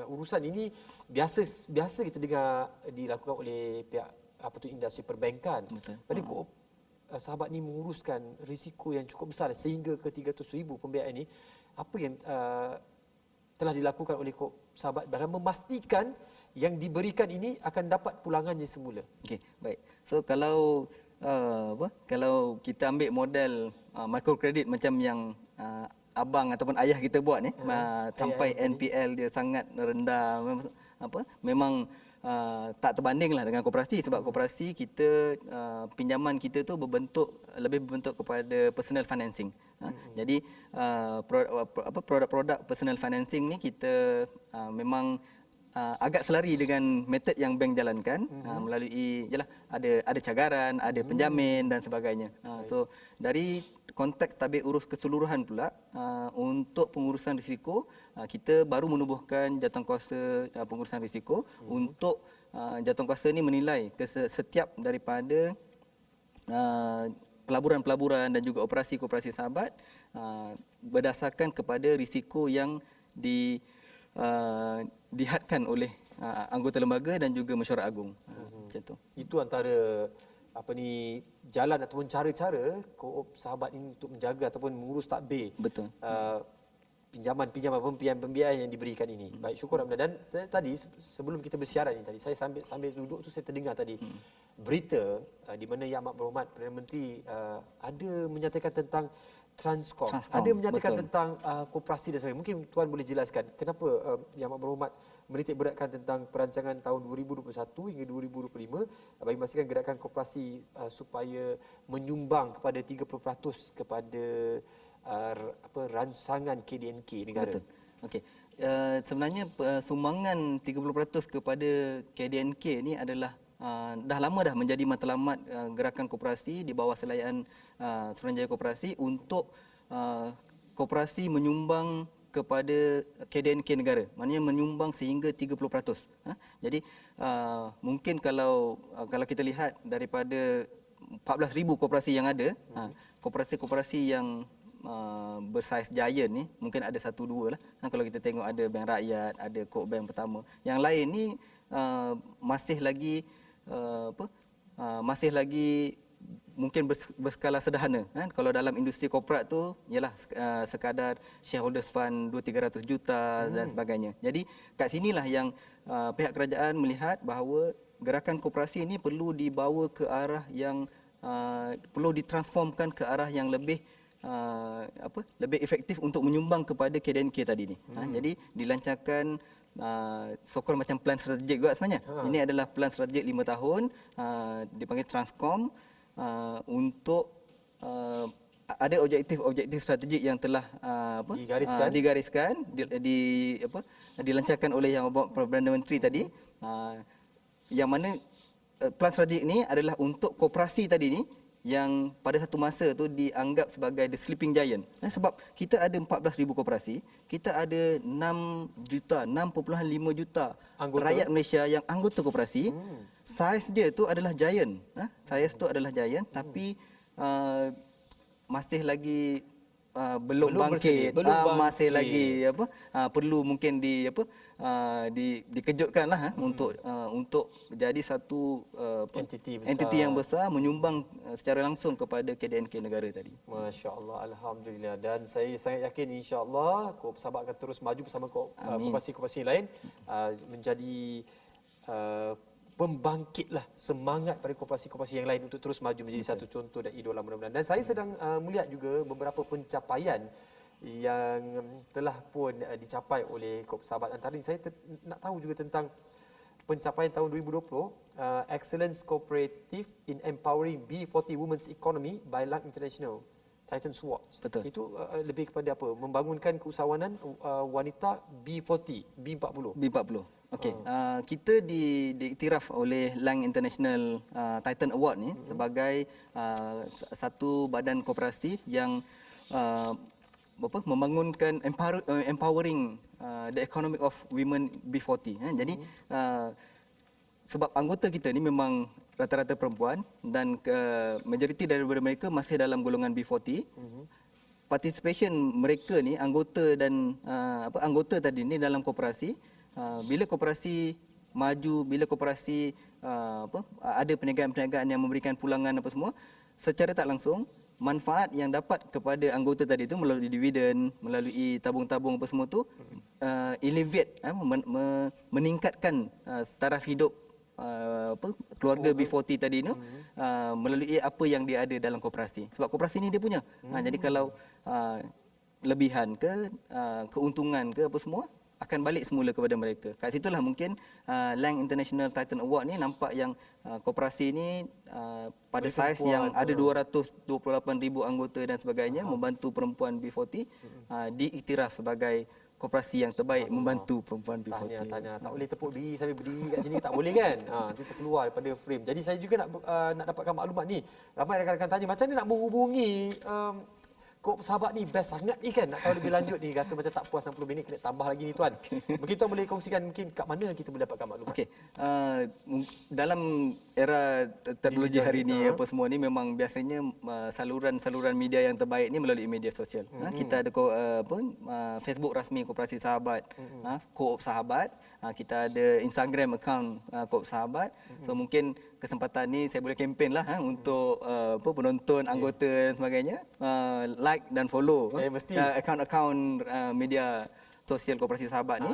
urusan ini biasa kita dengar dilakukan oleh pihak industri perbankan. Pada sahabat ni menguruskan risiko yang cukup besar sehingga ke 300,000 pembiayaan ini. Apa yang telah dilakukan oleh sahabat dalam memastikan yang diberikan ini akan dapat pulangannya semula? Okey, baik. So kalau kalau kita ambil model microkredit macam yang abang ataupun ayah kita buat ni, sampai NPL dia sangat rendah, memang tak terbanding lah dengan koperasi. Sebab koperasi kita pinjaman kita tu lebih berbentuk kepada personal financing. Jadi produk-produk personal financing ni kita memang agak selari dengan metod yang bank jalankan, melalui ada cagaran, ada penjamin dan sebagainya. So dari konteks tabir urus keseluruhan pula, untuk pengurusan risiko kita baru menubuhkan jawatankuasa pengurusan risiko untuk jawatankuasa ni menilai setiap daripada pelaburan-pelaburan dan juga operasi-kooperasi sahabat berdasarkan kepada risiko yang dihadkan oleh anggota lembaga dan juga mesyuarat agung. Macam tu. Itu antara jalan ataupun cara-cara koop sahabat ini untuk menjaga ataupun mengurus takbir. Betul. Pinjaman-pinjaman, pembiayaan yang diberikan ini. Baik, syukur Alhamdulillah. Dan tadi sebelum kita bersiaran ini tadi, saya sambil duduk tu saya terdengar tadi berita di mana Yang Amat Berhormat Perdana Menteri ada menyatakan tentang Transcorp. Ada menyatakan tentang koperasi dan sebagainya. Mungkin Tuan boleh jelaskan kenapa Yang Amat Berhormat menitik beratkan tentang perancangan tahun 2021 hingga 2025 bagi memastikan gerakan koperasi supaya menyumbang kepada 30% kepada rancangan KDNK negara. Betul. Okey. Sebenarnya sumbangan 30% kepada KDNK ni adalah dah lama dah menjadi matlamat gerakan koperasi di bawah selayaan Suruhanjaya Koperasi untuk koperasi menyumbang kepada KDNK negara. Maknanya menyumbang sehingga 30%. Jadi mungkin kalau kita lihat daripada 14,000 koperasi yang ada, koperasi-koperasi yang bersaiz giant ni mungkin ada 1-2 lah. Kalau kita tengok ada Bank Rakyat, ada Coop Bank Pertama. Yang lain ni masih lagi mungkin berskala sederhana. Kalau dalam industri korporat tu ialah sekadar shareholders fund 200-300 juta dan sebagainya. Jadi kat sinilah yang pihak kerajaan melihat bahawa gerakan koperasi ini perlu dibawa ke arah yang perlu ditransformkan ke arah yang lebih lebih efektif untuk menyumbang kepada KDNK tadi ni. Jadi dilancarkan so-called macam plan strategik juga sebenarnya. Ini adalah plan strategik 5 tahun, dipanggil Transcom, untuk ada objektif strategik yang telah digariskan dilancarkan oleh Yang Amat Perdana Menteri tadi, yang mana plan strategik ni adalah untuk koperasi tadi ni yang pada satu masa tu dianggap sebagai the sleeping giant. Sebab kita ada 14,000 koperasi, kita ada 6.5 juta anggota rakyat Malaysia yang anggota koperasi. Saiz dia tu adalah giant. Saiz tu adalah giant, tapi masih lagi belum Belum bersedia, bangkit, belum masih bangkit. lagi perlu mungkin dikejutkan lah untuk menjadi satu Entiti yang besar. besar menyumbang secara langsung kepada KDNK negara tadi. Masya Allah, Alhamdulillah. Dan saya sangat yakin insya-Allah Koop Sabah akan terus maju bersama koperasi-koperasi lain menjadi pembangkitlah semangat pada koperasi-koperasi yang lain untuk terus maju menjadi satu contoh dan idola mudah-mudahan. Dan saya sedang melihat juga beberapa pencapaian yang telah pun dicapai oleh Koop Sahabat. Antara ini saya nak tahu juga tentang pencapaian tahun 2020, Excellence Cooperative in Empowering B40 Women's Economy by Lang International Titan Swartz. Betul. Itu lebih kepada apa? Membangunkan keusahawanan wanita B40. B40. Okey, kita diiktiraf oleh Lang International Titan Award ni sebagai satu badan koperasi yang membangunkan empowering the economic of women B40. Jadi sebab anggota kita ni memang rata-rata perempuan dan majoriti daripada mereka masih dalam golongan B40. Participation mereka ni anggota dan anggota tadi ni dalam koperasi, bila koperasi maju, bila koperasi ada perniagaan-perniagaan yang memberikan pulangan apa semua, secara tak langsung manfaat yang dapat kepada anggota tadi itu melalui dividen, melalui tabung-tabung apa semua tu elevate, meningkatkan taraf hidup keluarga B40 tadi tu melalui apa yang dia ada dalam koperasi. Sebab koperasi ni dia punya. Jadi kalau lebihan ke keuntungan ke apa semua akan balik semula kepada mereka. Kat situlah mungkin Lang International Titan Award ni nampak yang koperasi ni pada saiz yang ada 228,000 anggota dan sebagainya membantu perempuan B40 diiktiraf sebagai koperasi yang terbaik membantu perempuan B40. Tanya. Tak boleh tepuk diri sambil berdiri kat sini, tak boleh kan? Nanti terkeluar daripada frame. Jadi saya juga nak dapatkan maklumat ni. Ramai rakan-rakan tanya macam mana nak menghubungi Koop Sahabat ni, best sangat ni kan. Nak tahu lebih lanjut ni, rasa macam tak puas 60 minit, kena tambah lagi ni tuan. Mungkin tuan boleh kongsikan mungkin kat mana kita boleh dapatkan maklumat. Okey. Dalam era teknologi Digital hari ni apa semua ni memang biasanya saluran-saluran media yang terbaik ni melalui media sosial. Kita ada Facebook rasmi Koperasi Sahabat, Koop Sahabat. Kita ada Instagram account Koop Sahabat. So mungkin kesempatan ni saya boleh kempen lah untuk penonton, anggota dan sebagainya like dan follow akaun-akaun media sosial Koperasi Sahabat ni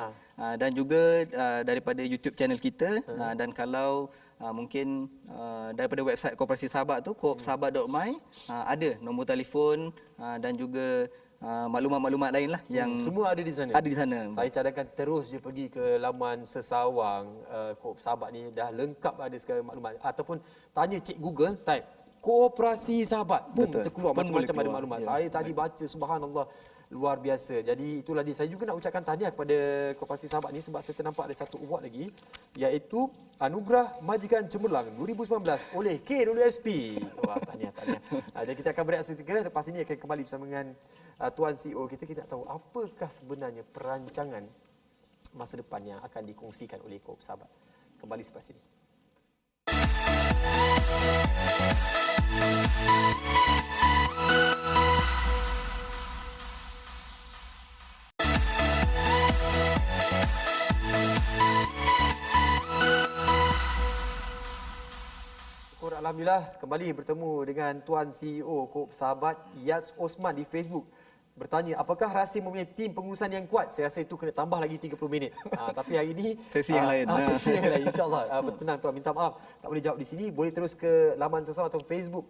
dan juga daripada YouTube channel kita dan kalau mungkin daripada website Koperasi Sahabat tu koopsahabat.my ada nombor telefon dan juga maklumat-maklumat lain lah yang semua ada di sana. Ada di sana. Saya cadangkan terus je pergi ke laman sesawang Koop Sahabat ni, dah lengkap ada segala maklumat, ataupun tanya cik Google, type Koperasi Sahabat, boom, terkeluar macam-macam ada maklumat. Saya tadi baca, subhanallah, luar biasa. Jadi itulah dia. Saya juga nak ucapkan tahniah kepada Koperasi Sahabat ni sebab saya ternampak ada satu award lagi, iaitu Anugerah Majikan Cemerlang 2019 oleh KWSP. Wah, tahniah. Jadi kita akan berehat seketika. Lepas ini akan kembali bersama dengan Tuan CEO kita. Kita nak tahu apakah sebenarnya perancangan masa depan yang akan dikongsikan oleh Koop Sahabat. Kembali selepas ini. Alhamdulillah kembali bertemu dengan Tuan CEO Koop Sahabat Yats Osman di Facebook. Bertanya apakah rahsia mempunyai tim pengurusan yang kuat. Saya rasa itu kena tambah lagi 30 minit. Tapi hari ini sesi yang lain. Sesi yang lain insya-Allah. Tenang tuan, minta maaf tak boleh jawab di sini. Boleh terus ke laman sesawang atau Facebook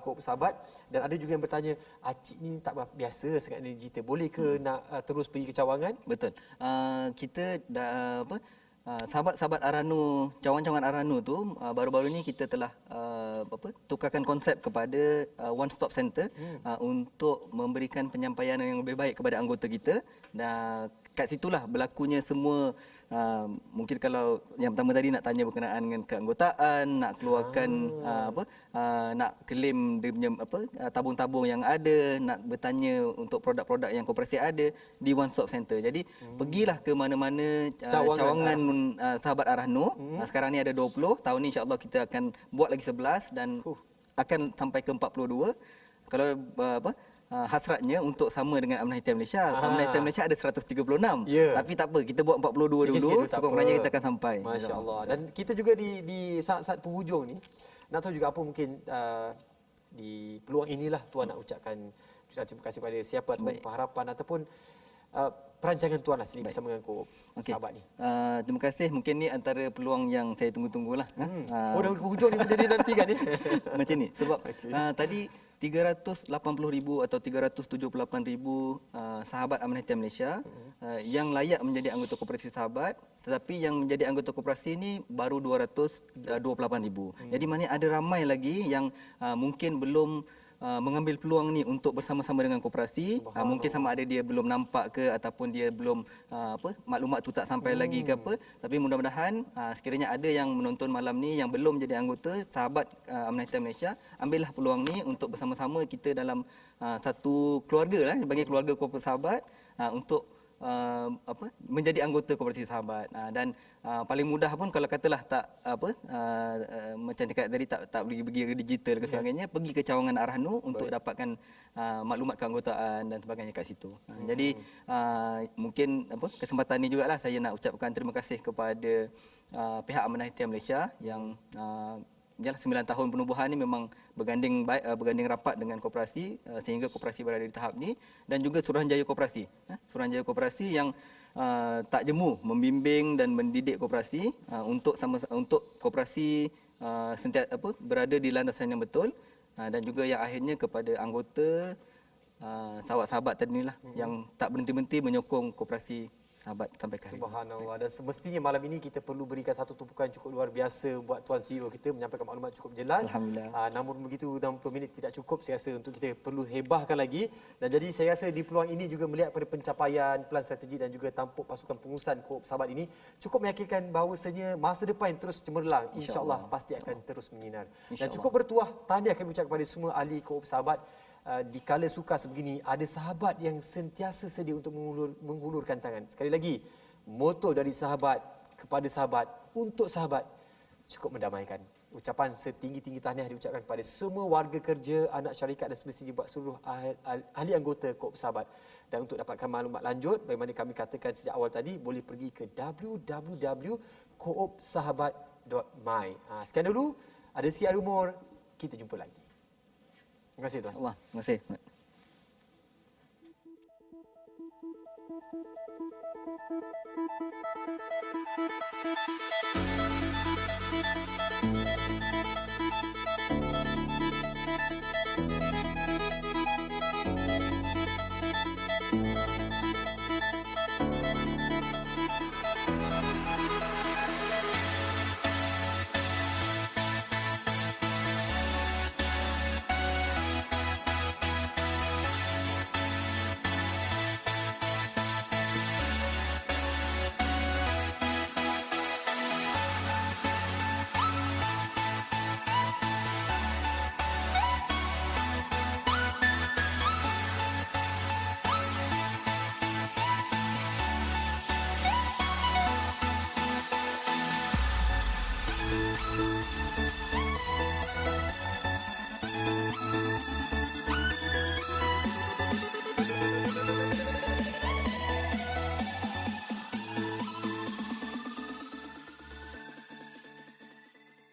Koop Sahabat. Dan ada juga yang bertanya, Acik ni tak biasa sangat digital. Boleh ke nak terus pergi ke cawangan? Betul. Kita dah sahabat-sahabat Arano, cawangan-cawangan Arano tu baru-baru ni kita telah tukarkan konsep kepada one stop center untuk memberikan penyampaian yang lebih baik kepada anggota kita. Dan kat situlah berlakunya semua. Mungkin kalau yang pertama tadi nak tanya berkenaan dengan keanggotaan, nak keluarkan nak claim dia punya tabung-tabung yang ada, nak bertanya untuk produk-produk yang koperasi ada di one stop center. Jadi pergilah ke mana-mana cawangan sahabat Arano. Sekarang ni ada 20, tahun ni insya-Allah kita akan buat lagi 11 dan akan sampai ke 42. Kalau hasratnya untuk sama dengan Amanah Hitian Malaysia. Amanah Hitian Malaysia ada 136. Ya. Tapi tak apa, kita buat 42 dulu, sekurang-kurangnya kita akan sampai. Masya Allah. Dan kita juga di saat-saat penghujung ni, nak tahu juga apa mungkin di peluang inilah Tuan nak ucapkan terima kasih pada siapa ataupun pengharapan ataupun perancangan Tuan lah sendiri bersama dengan sahabat ni. Terima kasih. Mungkin ni antara peluang yang saya tunggu-tunggulah. Dah penghujung ni benda ni nanti kan ni. Macam ni. Sebab tadi 380,000 atau 378,000 sahabat Amanah Hitian Malaysia yang layak menjadi anggota koperasi sahabat, tetapi yang menjadi anggota koperasi ni baru 228,000. Jadi maknanya ada ramai lagi yang mungkin belum mengambil peluang ni untuk bersama-sama dengan koperasi. Mungkin sama ada dia belum nampak ke ataupun dia belum maklumat tu tak sampai lagi ke apa. Tapi mudah-mudahan sekiranya ada yang menonton malam ni yang belum jadi anggota sahabat Amanah Hitian Malaysia, ambillah peluang ni untuk bersama-sama kita dalam satu keluarga lah, bagi keluarga koperasi sahabat untuk menjadi anggota koperasi sahabat. Dan paling mudah pun kalau katalah tak macam cakap tadi tak pergi ke digital ke sebagainya, pergi ke cawangan Arhanu untuk dapatkan maklumat keanggotaan dan sebagainya kat situ. Jadi mungkin kesempatan ni jugalah saya nak ucapkan terima kasih kepada pihak Amanah Hitian Malaysia yang 9 tahun penubuhan ni memang berganding rapat dengan koperasi sehingga koperasi berada di tahap ni, dan juga Suruhanjaya Koperasi. Suruhanjaya Koperasi yang tak jemu membimbing dan mendidik koperasi untuk koperasi sentiasa berada di landasan yang betul, dan juga yang akhirnya kepada anggota sahabat-sahabat tadi lah yang tak berhenti-henti menyokong koperasi sahabat sampai ke hari ini. Subhanallah. Dan semestinya malam ini kita perlu berikan satu tumpukan cukup luar biasa buat Tuan CEO kita menyampaikan maklumat cukup jelas. Alhamdulillah. Namun begitu 60 minit tidak cukup, saya rasa untuk kita perlu hebahkan lagi. Dan jadi saya rasa di peluang ini juga melihat pada pencapaian plan strategi dan juga tampuk pasukan pengurusan Koop Sahabat ini cukup meyakinkan bahawasanya masa depan yang terus cemerlang, insya-Allah pasti akan terus menyinar. Dan cukup bertuah tahniah kami ucapkan kepada semua ahli Koop Sahabat. Di kala sukar sebegini, ada sahabat yang sentiasa sedia untuk menghulurkan tangan. Sekali lagi, moto dari sahabat kepada sahabat untuk sahabat cukup mendamaikan. Ucapan setinggi-tinggi tahniah diucapkan kepada semua warga kerja, anak syarikat dan semestinya buat seluruh ahli anggota Koop Sahabat. Dan untuk dapatkan maklumat lanjut, bagaimana kami katakan sejak awal tadi, boleh pergi ke www.koopsahabat.my. Sekian dulu, ada siar umur, kita jumpa lagi. Terima kasih Tuan. Allah, terima kasih.